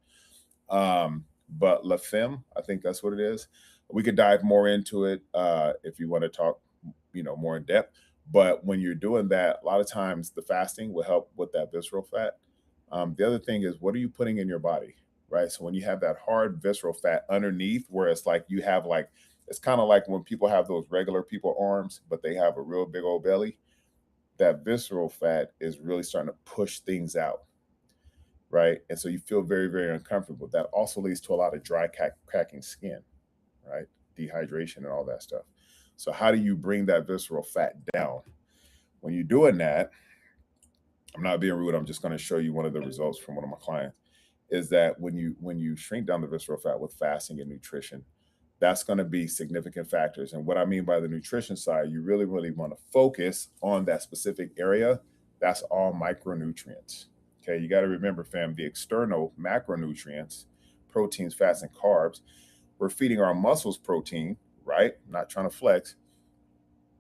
S1: But La Femme, I think that's what it is. We could dive more into it if you want to talk, more in depth. But when you're doing that, a lot of times the fasting will help with that visceral fat. The other thing is, what are you putting in your body, right? So when you have that hard visceral fat underneath, where it's like you have like, it's kind of like when people have those regular people arms, but they have a real big old belly. That visceral fat is really starting to push things out, right? And so you feel very, very uncomfortable. That also leads to a lot of dry, cracking skin, right? Dehydration and all that stuff. So how do you bring that visceral fat down? When you're doing that, I'm not being rude. I'm just going to show you one of the results from one of my clients. Is that when you shrink down the visceral fat with fasting and nutrition, that's going to be significant factors. And what I mean by the nutrition side, you really, really want to focus on that specific area. That's all micronutrients. Okay, you got to remember, fam, the external macronutrients proteins, fats, and carbs. We're feeding our muscles protein, right? I'm not trying to flex,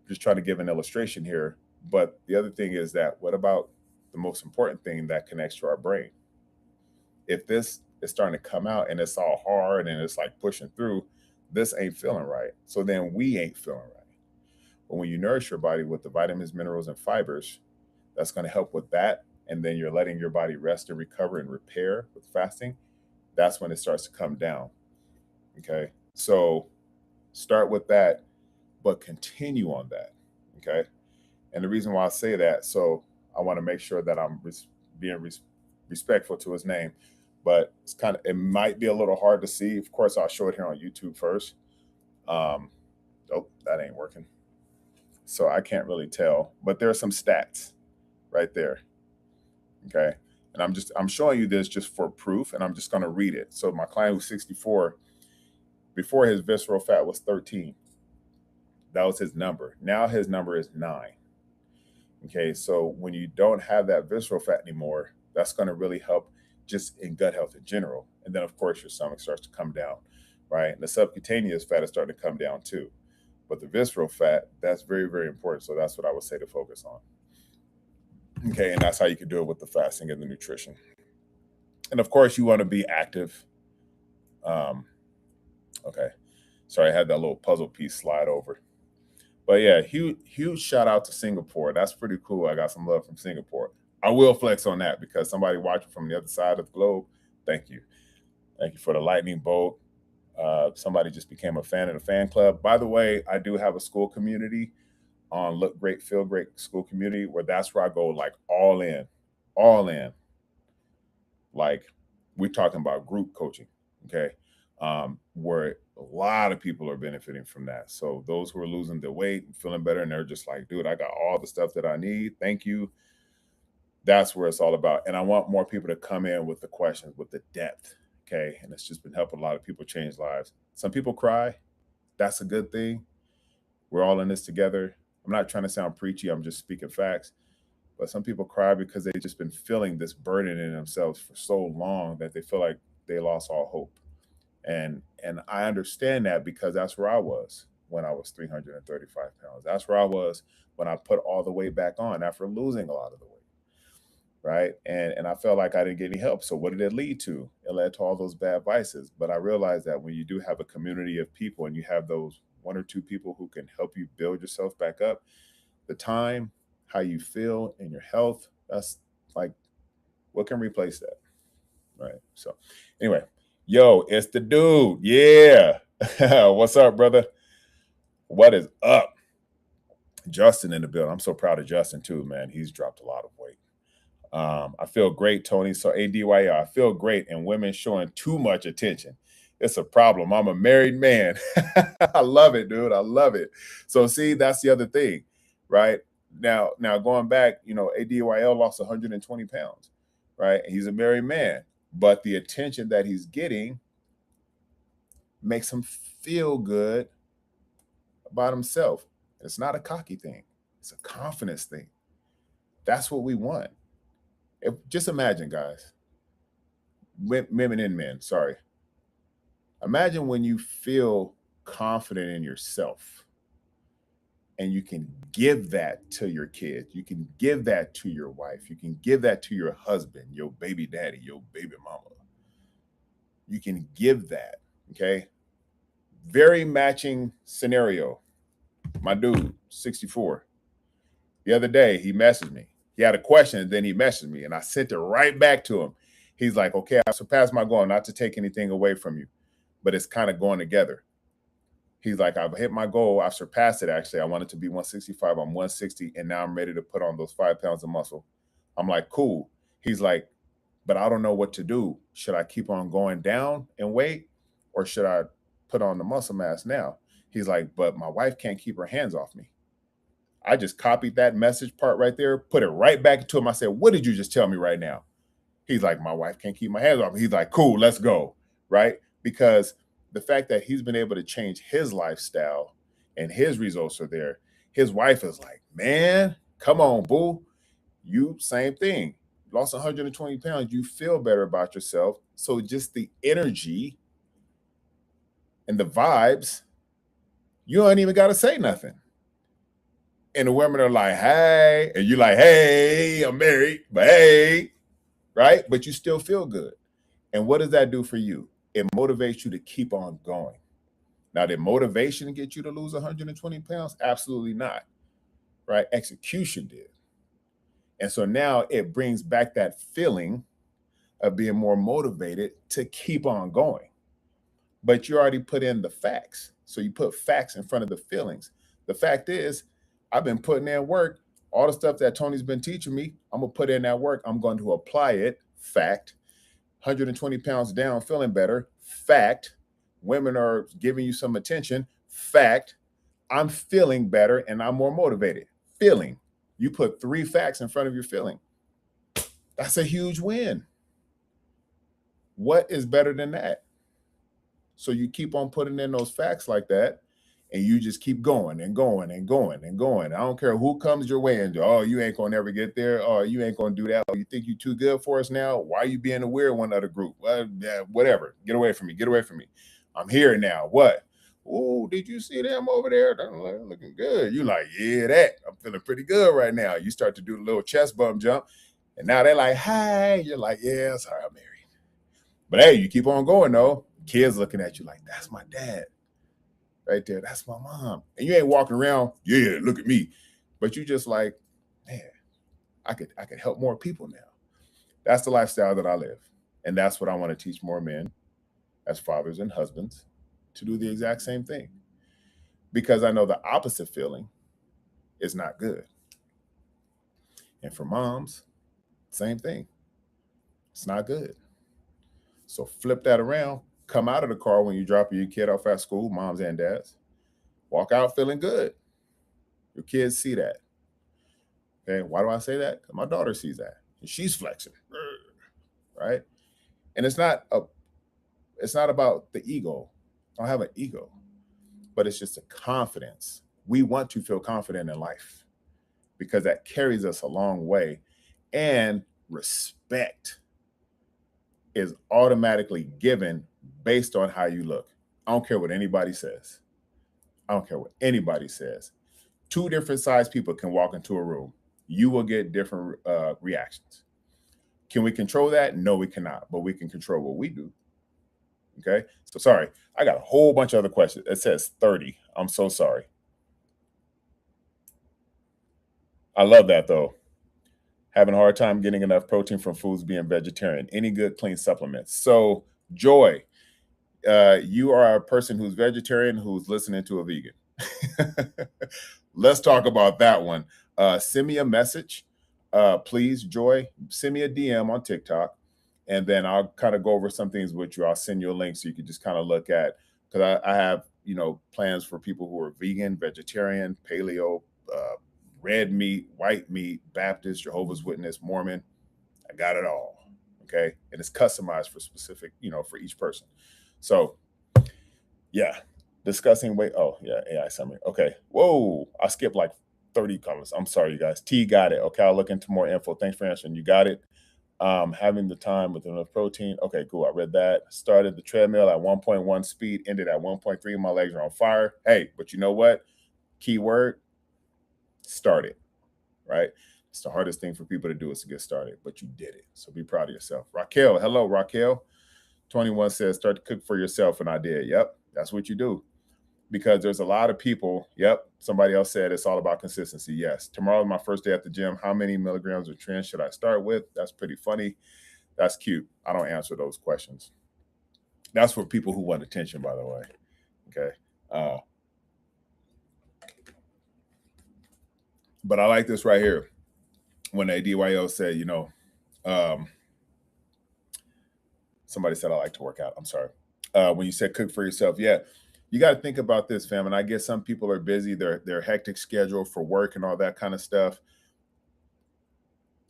S1: just trying to give an illustration here. But the other thing is that what about the most important thing that connects to our brain? If this is starting to come out and it's all hard and it's like pushing through, this ain't feeling right. So then we ain't feeling right. But when you nourish your body with the vitamins, minerals, and fibers, that's going to help with that. And then you're letting your body rest and recover and repair with fasting. That's when it starts to come down. Okay. So start with that, but continue on that. Okay. And the reason why I say that, so I want to make sure that I'm being respectful to his name, but it might be a little hard to see. Of course, I'll show it here on YouTube first. Oh, that ain't working. So I can't really tell, but there are some stats right there. Okay. And I'm showing you this just for proof, and I'm just going to read it. So my client was 64. Before, his visceral fat was 13. That was his number. Now his number is 9. Okay. So when you don't have that visceral fat anymore, that's going to really help just in gut health in general. And then of course your stomach starts to come down, right? And the subcutaneous fat is starting to come down too. But the visceral fat, that's very, very important. So that's what I would say to focus on. Okay. And that's how you can do it with the fasting and the nutrition. And of course you want to be active. Okay. Sorry, I had that little puzzle piece slide over. But yeah, huge shout out to Singapore. That's pretty cool. I got some love from Singapore. I will flex on that because somebody watching from the other side of the globe. Thank you. Thank you for the lightning bolt. Somebody just became a fan of the fan club. By the way, I do have a school community on Look Great, Feel Great school community where that's where I go like all in. Like we're talking about group coaching. Okay. Where a lot of people are benefiting from that. So those who are losing their weight and feeling better, and they're just like, dude, I got all the stuff that I need. Thank you. That's where it's all about. And I want more people to come in with the questions, with the depth. Okay. And it's just been helping a lot of people change lives. Some people cry. That's a good thing. We're all in this together. I'm not trying to sound preachy. I'm just speaking facts. But some people cry because they've just been feeling this burden in themselves for so long that they feel like they lost all hope. And I understand that because that's where I was when I was 335 pounds. That's where I was when I put all the weight back on after losing a lot of the weight. Right. And I felt like I didn't get any help. So what did it lead to? It led to all those bad vices. But I realized that when you do have a community of people and you have those 1 or 2 people who can help you build yourself back up, the time, how you feel, and your health, that's like, what can replace that? Right. So anyway, yo, it's the dude. Yeah. What's up, brother? What is up? Justin in the building. I'm so proud of Justin too, man. He's dropped a lot of weight. I feel great, Tony. So ADYL, I feel great, and women showing too much attention. It's a problem. I'm a married man. I love it, dude. I love it. So see, that's the other thing, right? Now going back, ADYL lost 120 pounds, right? He's a married man, but the attention that he's getting makes him feel good about himself. It's not a cocky thing. It's a confidence thing. That's what we want. Just imagine, guys, women and men, sorry. Imagine when you feel confident in yourself and you can give that to your kids. You can give that to your wife. You can give that to your husband, your baby daddy, your baby mama. You can give that, okay? Very matching scenario. My dude, 64. The other day, he messaged me. He had a question, and then he messaged me, and I sent it right back to him. He's like, okay, I surpassed my goal, not to take anything away from you, but it's kind of going together. He's like, I've hit my goal. I've surpassed it, actually. I wanted to be 165. I'm 160, and now I'm ready to put on those 5 pounds of muscle. I'm like, cool. He's like, but I don't know what to do. Should I keep on going down in weight, or should I put on the muscle mass now? He's like, but my wife can't keep her hands off me. I just copied that message part right there, put it right back to him. I said, what did you just tell me right now? He's like, my wife can't keep my hands off me. He's like, cool, let's go. Right? Because the fact that he's been able to change his lifestyle and his results are there, his wife is like, man, come on, boo. You, same thing. lost 120 pounds, you feel better about yourself. So just the energy and the vibes, you don't even got to say nothing. And the women are like, hey, and you like, hey, I'm married, but hey, right? But you still feel good. And what does that do for you? It motivates you to keep on going. Now, did motivation get you to lose 120 pounds? Absolutely not, right? Execution did. And so now it brings back that feeling of being more motivated to keep on going. But you already put in the facts. So you put facts in front of the feelings. The fact is, I've been putting in work. All the stuff that Tony's been teaching me, I'm going to put in that work. I'm going to apply it. Fact. 120 pounds down, feeling better. Fact. Women are giving you some attention. Fact. I'm feeling better and I'm more motivated. Feeling. You put 3 facts in front of your feeling. That's a huge win. What is better than that? So you keep on putting in those facts like that, and you just keep going and going and going and going. I don't care who comes your way and, oh, you ain't gonna never get there. Oh, you ain't gonna do that. Oh, you think you're too good for us now? Why are you being a weird one of the group? Well, yeah, whatever. Get away from me. Get away from me. I'm here now. What? Oh, did you see them over there? They're looking good. You like, yeah, that. I'm feeling pretty good right now. You start to do the little chest bump jump, and now they're like, hi. You're like, yeah, sorry, I'm married. But hey, you keep on going though. Kids looking at you like, that's my dad. Right there, that's my mom. And you ain't walking around, yeah, look at me. But you just like, man, I could help more people now. That's the lifestyle that I live. And that's what I want to teach more men as fathers and husbands to do the exact same thing. Because I know the opposite feeling is not good. And for moms, same thing. It's not good. So flip that around. Come out of the car when you drop your kid off at school, moms and dads. Walk out feeling good. Your kids see that. Okay, why do I say that? Because my daughter sees that. And she's flexing. Right? And it's not about the ego. I don't have an ego. But it's just a confidence. We want to feel confident in life because that carries us a long way. And respect is automatically given based on how you look. I don't care what anybody says. I don't care what anybody says. 2 different sized people can walk into a room. You will get different reactions. Can we control that? No, we cannot, but we can control what we do. Okay. So sorry, I got a whole bunch of other questions. It says 30. I'm so sorry. I love that though. Having a hard time getting enough protein from foods being vegetarian. Any good clean supplements? So Joy, you are a person who's vegetarian who's listening to a vegan. Let's talk about that one. Send me a message, please, Joy. Send me a DM on TikTok, and then I'll kind of go over some things with you. I'll send you a link so you can just kind of look at, because I have plans for people who are vegan, vegetarian, paleo, red meat, white meat, Baptist, Jehovah's Witness, Mormon. I got it all. Okay, and it's customized for specific, for each person. So, yeah, discussing weight. Oh, yeah, AI summary. Okay. Whoa, I skipped like 30 comments. I'm sorry, you guys. T got it. Okay, I'll look into more info. Thanks for answering. You got it. Having the time with enough protein. Okay, cool. I read that. Started the treadmill at 1.1 speed, ended at 1.3. My legs are on fire. Hey, but you know what? Keyword, started, right? It's the hardest thing for people to do is to get started, but you did it. So be proud of yourself. Raquel, hello, Raquel. 21 says, start to cook for yourself. And I did. Yep. That's what you do. Because there's a lot of people. Yep. Somebody else said it's all about consistency. Yes. Tomorrow is my first day at the gym. How many milligrams of tren should I start with? That's pretty funny. That's cute. I don't answer those questions. That's for people who want attention, by the way. Okay. But I like this right here. When ADYO said, somebody said I like to work out. I'm sorry. When you said cook for yourself, yeah, you got to think about this, fam. And I guess some people are busy. Their hectic schedule for work and all that kind of stuff.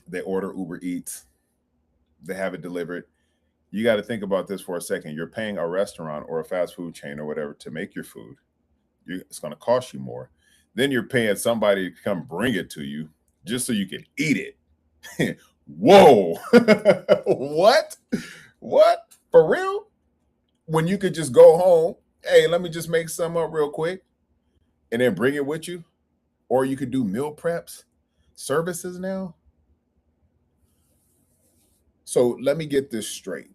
S1: They order Uber Eats. They have it delivered. You got to think about this for a second. You're paying a restaurant or a fast food chain or whatever to make your food. It's going to cost you more. Then you're paying somebody to come bring it to you just so you can eat it. Whoa. What? What? For real? When you could just go home, hey, let me just make some up real quick and then bring it with you. Or you could do meal preps, services now. So let me get this straight.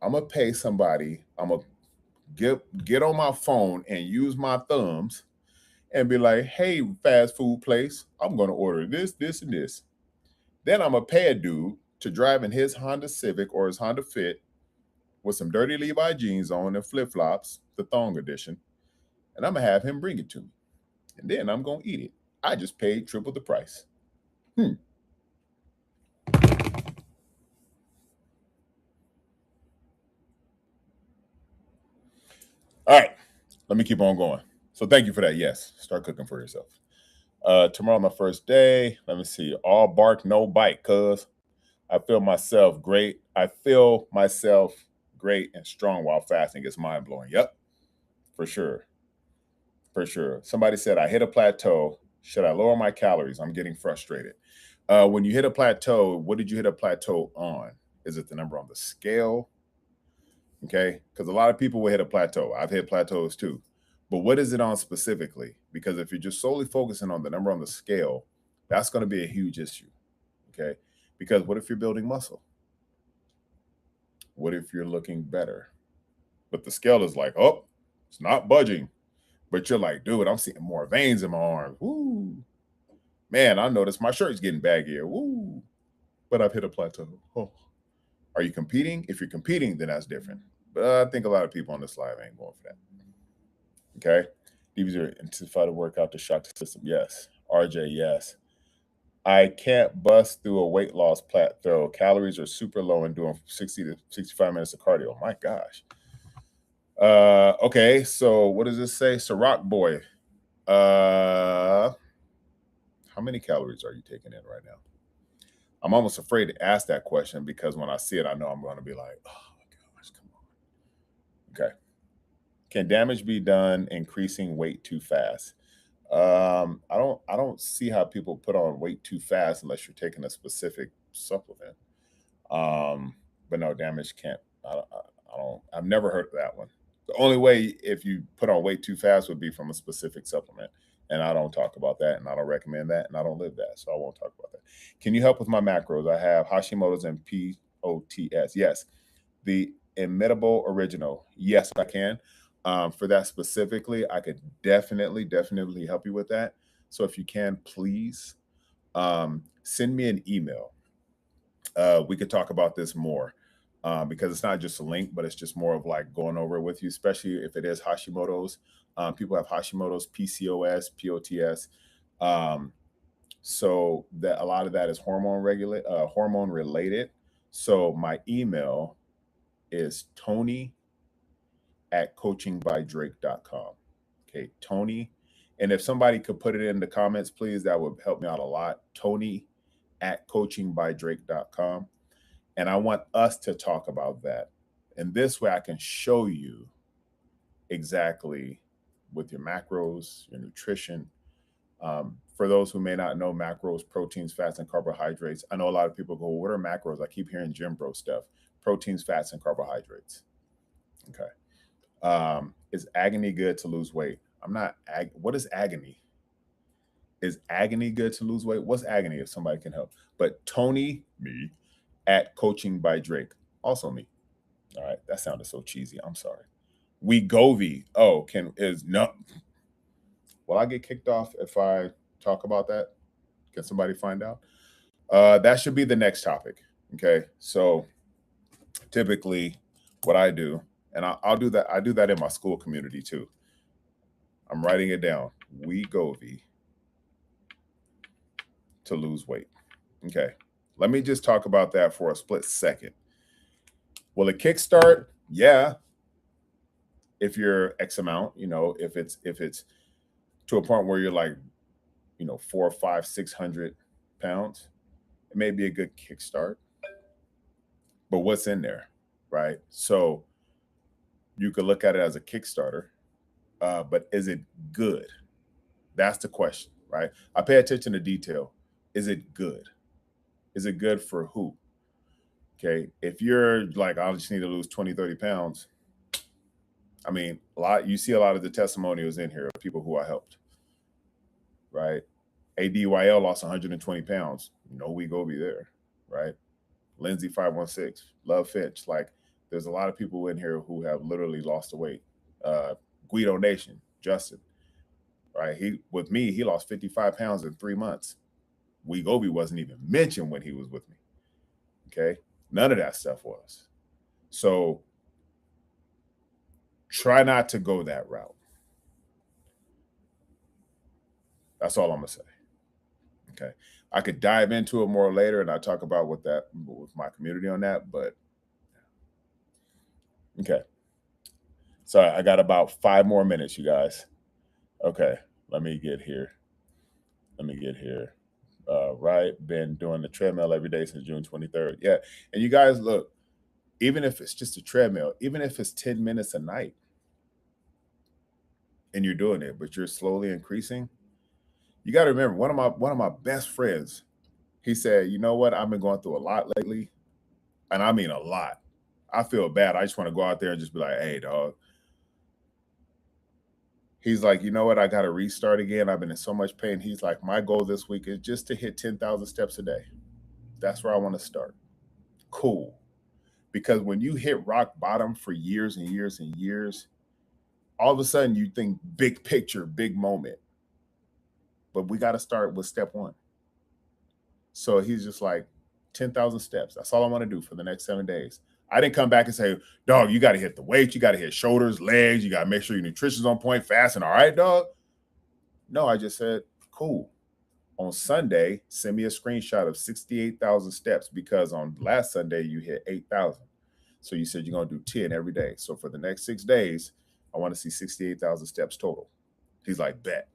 S1: I'm gonna pay somebody, I'm gonna get on my phone and use my thumbs and be like, hey, fast food place, I'm gonna order this, this, and this. Then I'm gonna pay a dude to drive in his Honda Civic or his Honda Fit with some dirty Levi jeans on and flip-flops, the thong edition, and I'm gonna have him bring it to me. And then I'm gonna eat it. I just paid triple the price. Hmm. All right, let me keep on going. So thank you for that. Yes, start cooking for yourself. Tomorrow my first day. Let me see. All bark, no bite, cuz I feel myself great. I feel myself great and strong while fasting. It's mind blowing. Yep, for sure. For sure. Somebody said I hit a plateau. Should I lower my calories? I'm getting frustrated. When you hit a plateau, what did you hit a plateau on? Is it the number on the scale? Okay. Because a lot of people will hit a plateau. I've hit plateaus too. But what is it on specifically? Because if you're just solely focusing on the number on the scale, that's going to be a huge issue. Okay. Because what if you're building muscle? What if you're looking better? But the scale is like, oh, it's not budging. But you're like, dude, I'm seeing more veins in my arms. Woo. Man, I noticed my shirt's getting baggier. Woo. But I've hit a plateau. Oh. Are you competing? If you're competing, then that's different. But I think a lot of people on this live ain't going for that. Okay. These are intensify to work out to shock the system. Yes. RJ, yes. I can't bust through a weight loss plateau. Calories are super low and doing 60 to 65 minutes of cardio. My gosh. Okay, so what does this say? Ciroc boy. How many calories are you taking in right now? I'm almost afraid to ask that question because when I see it, I know I'm going to be like, oh my gosh, come on. Okay. Can damage be done increasing weight too fast? I don't see how people put on weight too fast unless you're taking a specific supplement. Um, but no, damage can't. I don't. I've never heard of that one. The only way if you put on weight too fast would be from a specific supplement, and I don't talk about that, and I don't recommend that, and I don't live that, so I won't talk about that. Can you help with my macros? I have Hashimoto's and POTS. Yes, the imitable original. Yes, I can. For that specifically, I could definitely help you with that. So if you can, please send me an email. We could talk about this more because it's not just a link, but it's just more of like going over it with you, especially if it is Hashimoto's. People have Hashimoto's, PCOS, POTS. Um, so that a lot of that is hormone related. So my email is Tony at coachingbydrake.com. Okay, Tony. And if somebody could put it in the comments, please, that would help me out a lot. Tony at coachingbydrake.com. And I want us to talk about that. And this way I can show you exactly with your macros, your nutrition. For those who may not know macros, proteins, fats, and carbohydrates, I know a lot of people go, what are macros? I keep hearing gym bro stuff. Proteins, fats, and carbohydrates. Okay. Is agony good to lose weight? I'm not. What is agony? Is agony good to lose weight? What's agony? If somebody can help. But Tony, me, at Coaching by Drake, also me. All right, that sounded so cheesy. I'm sorry. We Govy. Oh, can is no. Will I get kicked off if I talk about that? Can somebody find out? That should be the next topic. Okay, so typically, what I do, and I'll do that. I do that in my school community too. I'm writing it down. Wegovy to lose weight. Okay. Let me just talk about that for a split second. Will it kickstart? Yeah. If you're X amount, if it's to a point where you're like, 4, 5, 600 pounds, it may be a good kickstart. But what's in there, right? So you could look at it as a Kickstarter, but is it good? That's the question, right? I pay attention to detail. is it good? Is it good for who? Okay. If you're like, I just need to lose 20, 30 pounds. I mean, you see a lot of the testimonials in here of people who I helped, right? ADYL lost 120 pounds. No Wegovy there, right? Lindsay 516, Love Finch. Like, there's a lot of people in here who have literally lost the weight. Guido Nation, Justin, right? He lost 55 pounds in 3 months. Wegovy wasn't even mentioned when he was with me. Okay. None of that stuff was. So try not to go that route. That's all I'm gonna say. Okay. I could dive into it more later and I talk about with my community on that, but okay. So I got about 5 more minutes, you guys. Okay. Let me get here. Right. Been doing the treadmill every day since June 23rd. Yeah. And you guys, look, even if it's just a treadmill, even if it's 10 minutes a night and you're doing it, but you're slowly increasing, you got to remember one of my best friends, he said, you know what? I've been going through a lot lately. And I mean a lot. I feel bad. I just want to go out there and just be like, hey, dog. He's like, you know what? I got to restart again. I've been in so much pain. He's like, my goal this week is just to hit 10,000 steps a day. That's where I want to start. Cool. Because when you hit rock bottom for years and years and years, all of a sudden you think big picture, big moment. But we got to start with step one. So he's just like, 10,000 steps. That's all I want to do for the next 7 days. I didn't come back and say, dog, you got to hit the weight. You got to hit shoulders, legs. You got to make sure your nutrition's on point, fasting. All right, dog. No, I just said, cool. On Sunday, send me a screenshot of 68,000 steps because on last Sunday, you hit 8,000. So you said you're going to do 10 every day. So for the next 6 days, I want to see 68,000 steps total. He's like, bet.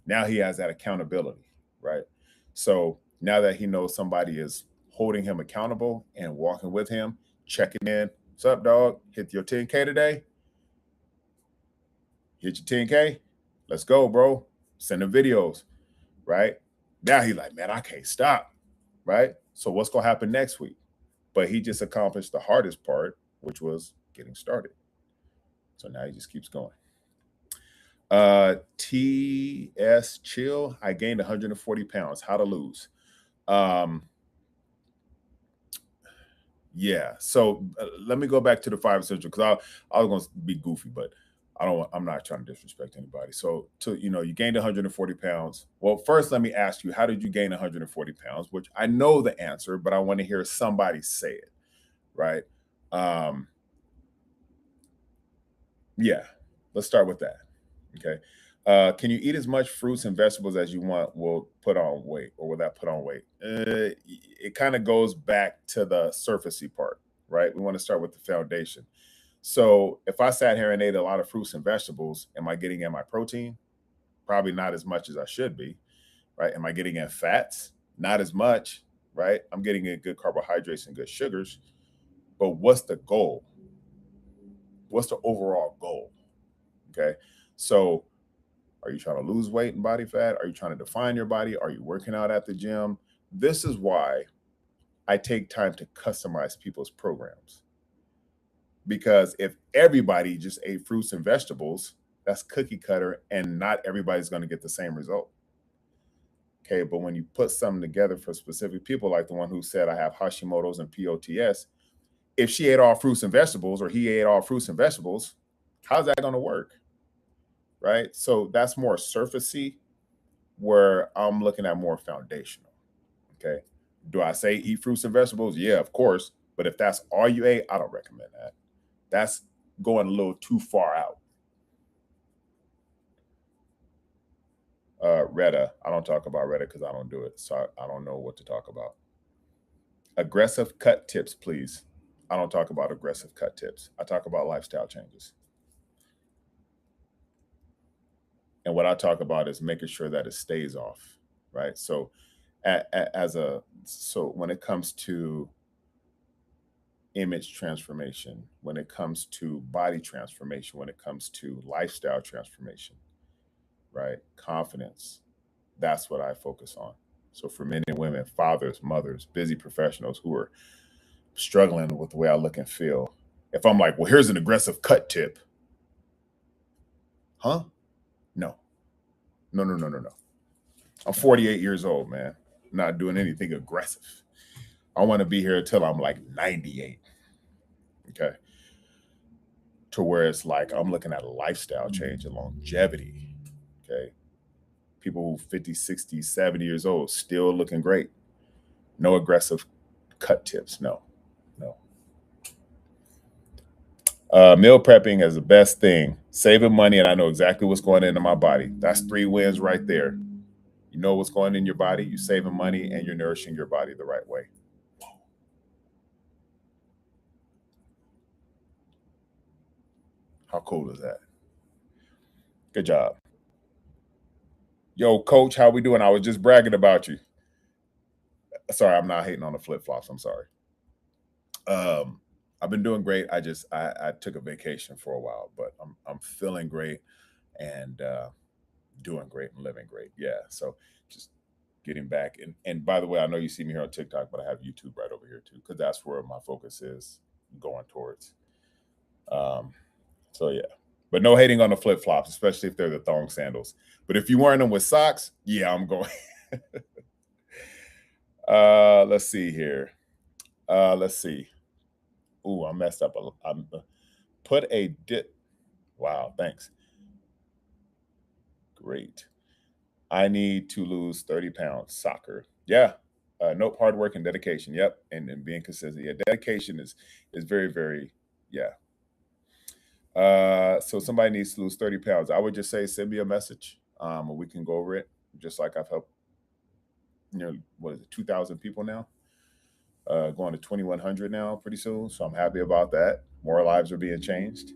S1: Now he has that accountability, right? So now that he knows somebody is holding him accountable and walking with him, checking in. What's up, dog? Hit your 10K today? Hit your 10K? Let's go, bro. Send him videos, right? Now he's like, man, I can't stop, right? So what's going to happen next week? But he just accomplished the hardest part, which was getting started. So now he just keeps going. TS Chill, I gained 140 pounds. How to lose? Yeah. So let me go back to the 5 essential because I was going to be goofy, but I'm not trying to disrespect anybody. So you gained 140 pounds. Well, first let me ask you, how did you gain 140 pounds? Which I know the answer, but I want to hear somebody say it, right? Yeah. Let's start with that. Okay. Can you eat as much fruits and vegetables as you want will put on weight, or will that put on weight? It kind of goes back to the surfacey part, right? We want to start with the foundation. So if I sat here and ate a lot of fruits and vegetables, am I getting in my protein? Probably not as much as I should be, right? Am I getting in fats? Not as much, right? I'm getting in good carbohydrates and good sugars. But what's the goal? What's the overall goal? Okay. So are you trying to lose weight and body fat? Are you trying to define your body? Are you working out at the gym? This is why I take time to customize people's programs. Because if everybody just ate fruits and vegetables, that's cookie cutter, and not everybody's going to get the same result. Okay, but when you put something together for specific people, like the one who said I have Hashimoto's and POTS, if she ate all fruits and vegetables, or he ate all fruits and vegetables, how's that going to work? Right? So that's more surfacey, where I'm looking at more foundational. Okay. Do I say eat fruits and vegetables? Yeah, of course. But if that's all you ate, I don't recommend that. That's going a little too far out. Retta, I don't talk about Retta because I don't do it. So I don't know what to talk about. Aggressive cut tips, please. I don't talk about aggressive cut tips. I talk about lifestyle changes. And what I talk about is making sure that it stays off, right? So when it comes to image transformation, when it comes to body transformation, when it comes to lifestyle transformation, right? Confidence, that's what I focus on. So for men and women, fathers, mothers, busy professionals who are struggling with the way I look and feel, if I'm like, well, here's an aggressive cut tip, huh? No, no, no, no, no, no. I'm 48 years old, man. I'm not doing anything aggressive. I want to be here until I'm like 98. Okay. To where it's like I'm looking at a lifestyle change and longevity. Okay. People who 50, 60, 70 years old still looking great. No aggressive cut tips. No, no. Meal prepping is the best thing. Saving money, and I know exactly what's going into my body. That's 3 wins right there. You know what's going in your body, you're saving money, and you're nourishing your body the right way. How cool is that? Good job. Yo, coach, how we doing? I was just bragging about you. Sorry, I'm not hating on the flip flops. I'm sorry. Um, I've been doing great. I took a vacation for a while, but I'm feeling great and doing great and living great. Yeah. So just getting back and by the way, I know you see me here on TikTok, but I have YouTube right over here too, because that's where my focus is going towards. Um, so yeah. But no hating on the flip flops, especially if they're the thong sandals. But if you wearing them with socks, yeah, I'm going. Let's see here. Let's see. Ooh, I messed up. I'm put a dip. Wow, thanks. Great. I need to lose 30 pounds. Soccer. Yeah. Nope. Hard work and dedication. Yep. And being consistent. Yeah. Dedication is very, very, yeah. So somebody needs to lose 30 pounds. I would just say send me a message. And we can go over it. Just like I've helped, what is it, 2,000 people now? Going to 2,100 now pretty soon. So I'm happy about that. More lives are being changed.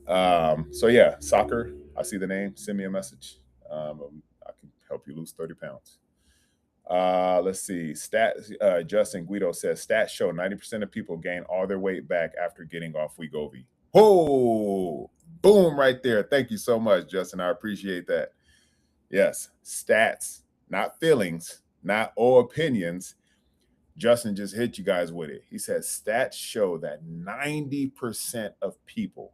S1: So yeah, soccer. I see the name. Send me a message. I can help you lose 30 pounds. Let's see. Justin Guido says stats show 90% of people gain all their weight back after getting off Wegovy. Oh, boom, right there. Thank you so much, Justin. I appreciate that. Yes, stats, not feelings, not all opinions. Justin just hit you guys with it. He says stats show that 90% of people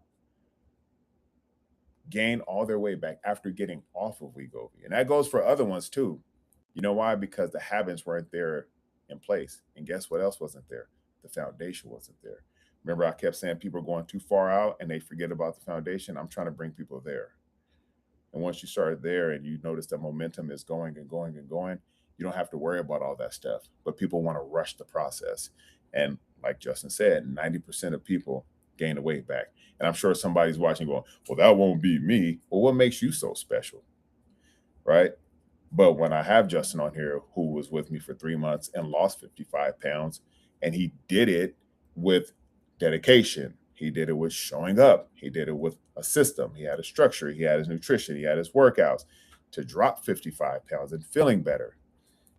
S1: gain all their weight back after getting off of Wegovy. And that goes for other ones too. You know why? Because the habits weren't there in place. And guess what else wasn't there? The foundation wasn't there. Remember, I kept saying people are going too far out and they forget about the foundation. I'm trying to bring people there. And once you start there and you notice that momentum is going and going and going, you don't have to worry about all that stuff. But people want to rush the process. And like Justin said, 90% of people gain the weight back. And I'm sure somebody's watching going, well, that won't be me. Well, what makes you so special? Right? But when I have Justin on here, who was with me for 3 months and lost 55 pounds, and he did it with dedication. He did it with showing up. He did it with a system. He had a structure. He had his nutrition. He had his workouts to drop 55 pounds and feeling better.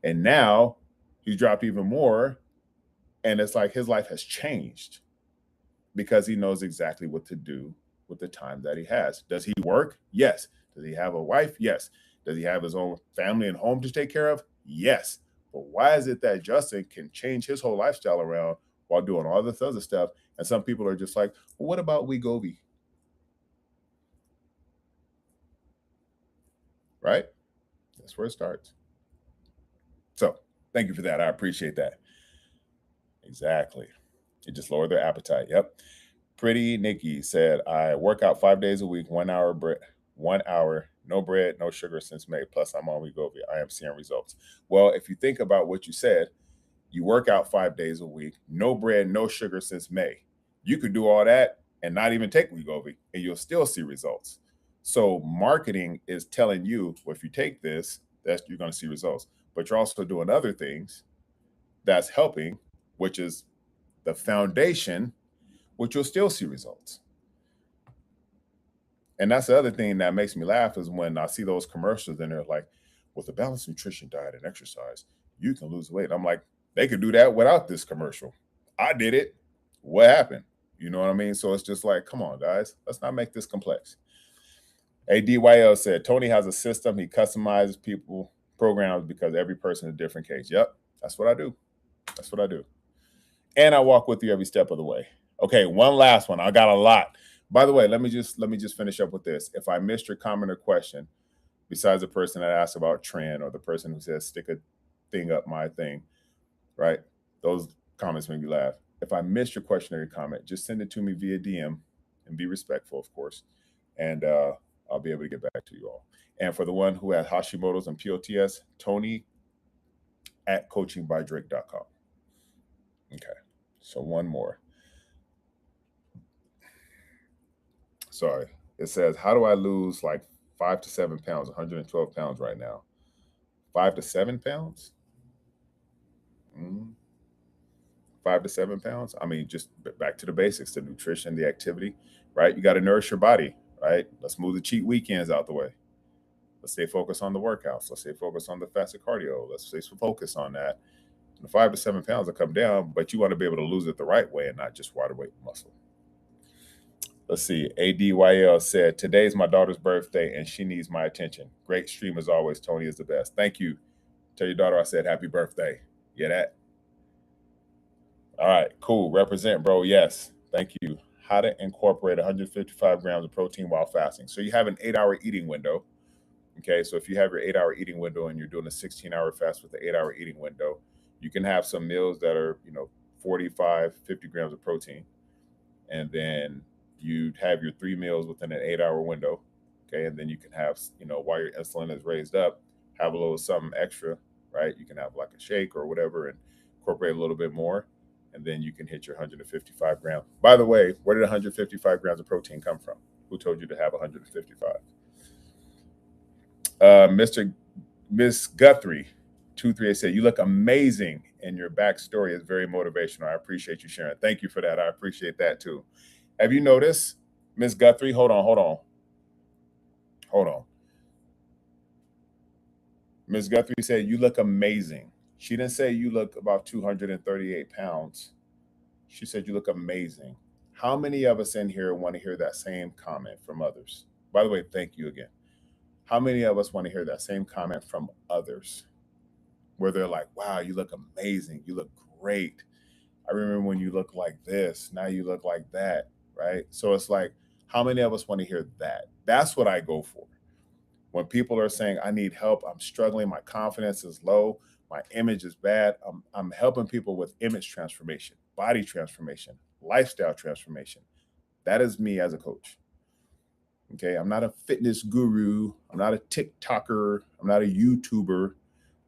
S1: And now he's dropped even more. And it's like his life has changed because he knows exactly what to do with the time that he has. Does he work? Yes. Does he have a wife? Yes. Does he have his own family and home to take care of? Yes. But why is it that Justin can change his whole lifestyle around while doing all this other stuff? And some people are just like, well, what about Wegovy? Right? That's where it starts. So thank you for that. I appreciate that. Exactly. It just lowered their appetite. Yep. Pretty Nikki said, I work out 5 days a week, 1 hour, 1 hour, no bread, no sugar since May. Plus, I'm on Wegovy. I am seeing results. Well, if you think about what you said, you work out 5 days a week, no bread, no sugar since May. You could do all that and not even take Wegovy, and you'll still see results. So marketing is telling you, well, if you take this, that you're going to see results. But you're also doing other things that's helping, which is the foundation, which you'll still see results. And that's the other thing that makes me laugh is when I see those commercials and they're like, with a balanced nutrition diet and exercise, you can lose weight. I'm like, they could do that without this commercial. I did it. What happened? You know what I mean? So it's just like, come on, guys, let's not make this complex. ADYL said, Tony has a system. He customizes people programs because every person is a different case. Yep, that's what I do. That's what I do. And I walk with you every step of the way. Okay, one last one. I got a lot. By the way, let me just finish up with this. If I missed your comment or question, besides the person that asked about trend or the person who says stick a thing up my thing, right? Those comments make me laugh. If I missed your question or your comment, just send it to me via DM and be respectful, of course. And I'll be able to get back to you all. And for the one who had Hashimoto's and POTS, Tony at coachingbydrake.com. Okay. So one more. Sorry. It says, how do I lose like 5 to 7 pounds, 112 pounds right now? 5 to 7 pounds? 5 to 7 pounds? I mean, just back to the basics, the nutrition, the activity, right? You got to nourish your body, right? Let's move the cheat weekends out the way. Let's stay focused on the workouts. Let's stay focused on the fasted cardio. Let's stay focused on that. The 5 to 7 pounds will come down, but you want to be able to lose it the right way and not just water weight muscle. Let's see. ADYL said, today's my daughter's birthday and she needs my attention. Great stream as always. Tony is the best. Thank you. Tell your daughter I said happy birthday. Yeah, that. All right, cool. Represent, bro. Yes. Thank you. How to incorporate 155 grams of protein while fasting. So you have an 8-hour eating window. Okay, so if you have your 8-hour eating window and you're doing a 16-hour fast with the 8-hour eating window, you can have some meals that are, 45, 50 grams of protein. And then you'd have your 3 meals within an 8-hour window. Okay, and then you can have, while your insulin is raised up, have a little something extra, right? You can have like a shake or whatever and incorporate a little bit more. And then you can hit your 155 grams. By the way, where did 155 grams of protein come from? Who told you to have 155? Miss Guthrie, 238 said, you look amazing and your backstory is very motivational. I appreciate you sharing. Thank you for that. I appreciate that too. Have you noticed, Miss Guthrie? Hold on. Miss Guthrie said, you look amazing. She didn't say you look about 238 pounds. She said, you look amazing. How many of us in here want to hear that same comment from others? By the way, thank you again. How many of us want to hear that same comment from others where they're like, wow, you look amazing. You look great. I remember when you looked like this. Now you look like that, right? So it's like, how many of us want to hear that? That's what I go for. When people are saying, I need help, I'm struggling, my confidence is low, my image is bad, I'm helping people with image transformation, body transformation, lifestyle transformation. That is me as a coach. Okay, I'm not a fitness guru. I'm not a TikToker. I'm not a YouTuber.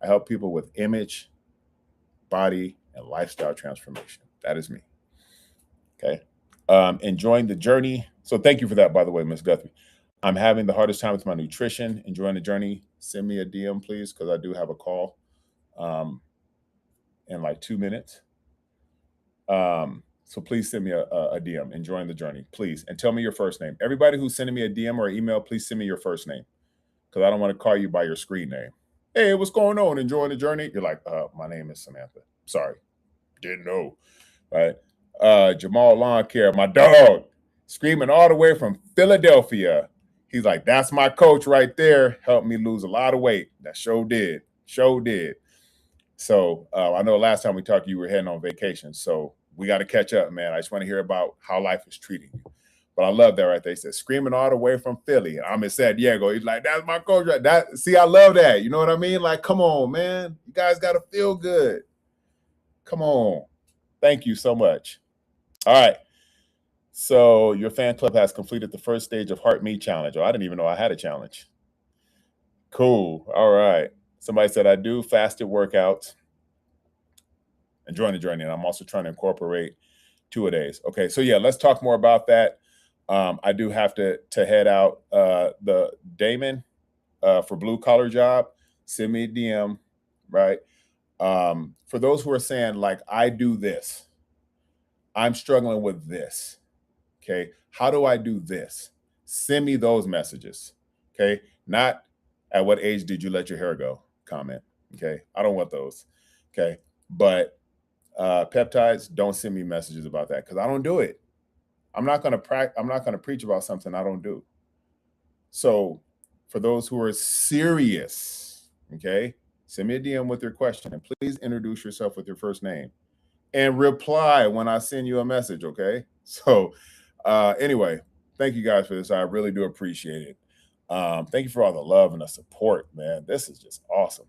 S1: I help people with image, body, and lifestyle transformation. That is me. Okay, enjoying the journey. So thank you for that, by the way, Ms. Guthrie. I'm having the hardest time with my nutrition. Enjoying the journey. Send me a DM, please, because I do have a call in like 2 minutes. So please send me a DM. Enjoying the journey, please. And tell me your first name. Everybody who's sending me a DM or email, please send me your first name because I don't want to call you by your screen name. Hey, what's going on? Enjoying the journey? You're like, my name is Samantha. Sorry. Didn't know. Right. Jamal Lawn Care, my dog, screaming all the way from Philadelphia. He's like, that's my coach right there. Helped me lose a lot of weight. That sure did. So I know last time we talked, you were heading on vacation. So we got to catch up, man. I just want to hear about how life is treating you. But I love that right there. He said, screaming all the way from Philly. And I'm in San Diego. He's like, that's my coach. Right? See, I love that. You know what I mean? Like, come on, man. You guys got to feel good. Come on. Thank you so much. All right. So your fan club has completed the first stage of Heart Me Challenge. Oh, I didn't even know I had a challenge. Cool. All right. Somebody said I do fasted workouts. Enjoying the journey. And I'm also trying to incorporate 2-a-days. Okay. So yeah, let's talk more about that. I do have to head out. The Damon for Blue Collar Job, send me a DM, right? For those who are saying like, I do this, I'm struggling with this. Okay. How do I do this? Send me those messages. Okay. Not at what age did you let your hair go? Comment. Okay. I don't want those. Okay. But peptides, don't send me messages about that because I don't do it. I'm not going to preach about something I don't do. So for those who are serious Okay. Send me a DM with your question and please introduce yourself with your first name and reply when I send you a message. Okay. So, anyway, thank you guys for this. I really do appreciate it. Thank you for all the love and the support, man. This is just awesome.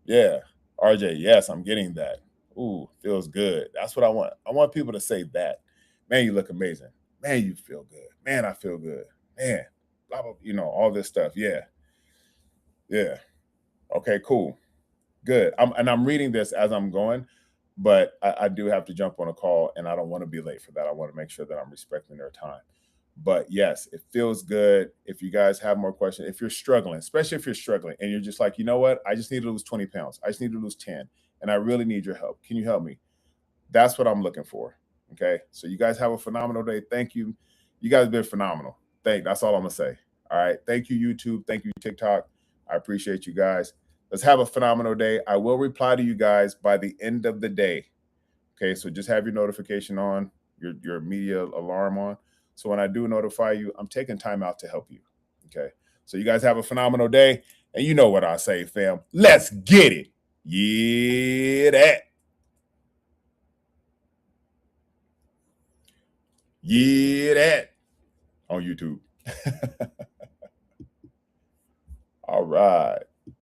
S1: Yeah. RJ, yes, I'm getting that. Ooh, feels good. That's what I want. I want people to say that. Man, you look amazing. Man, you feel good. Man, I feel good. Man, blah, blah, all this stuff. Yeah. Yeah. Okay, cool. Good. I'm reading this as I'm going, but I do have to jump on a call and I don't want to be late for that. I want to make sure that I'm respecting their time. But yes, it feels good. If you guys have more questions, if you're struggling, especially if you're struggling and you're just like, you know what? I just need to lose 20 pounds. I just need to lose 10 and I really need your help. Can you help me? That's what I'm looking for. Okay. So you guys have a phenomenal day. Thank you. You guys have been phenomenal. That's all I'm gonna say. All right. Thank you, YouTube. Thank you, TikTok. I appreciate you guys. Let's have a phenomenal day. I will reply to you guys by the end of the day. Okay. So just have your notification on, your media alarm on. So when I do notify you, I'm taking time out to help you. Okay. So you guys have a phenomenal day. And you know what I say, fam. Let's get it. Yeah, that. Yeah, that on YouTube. All right.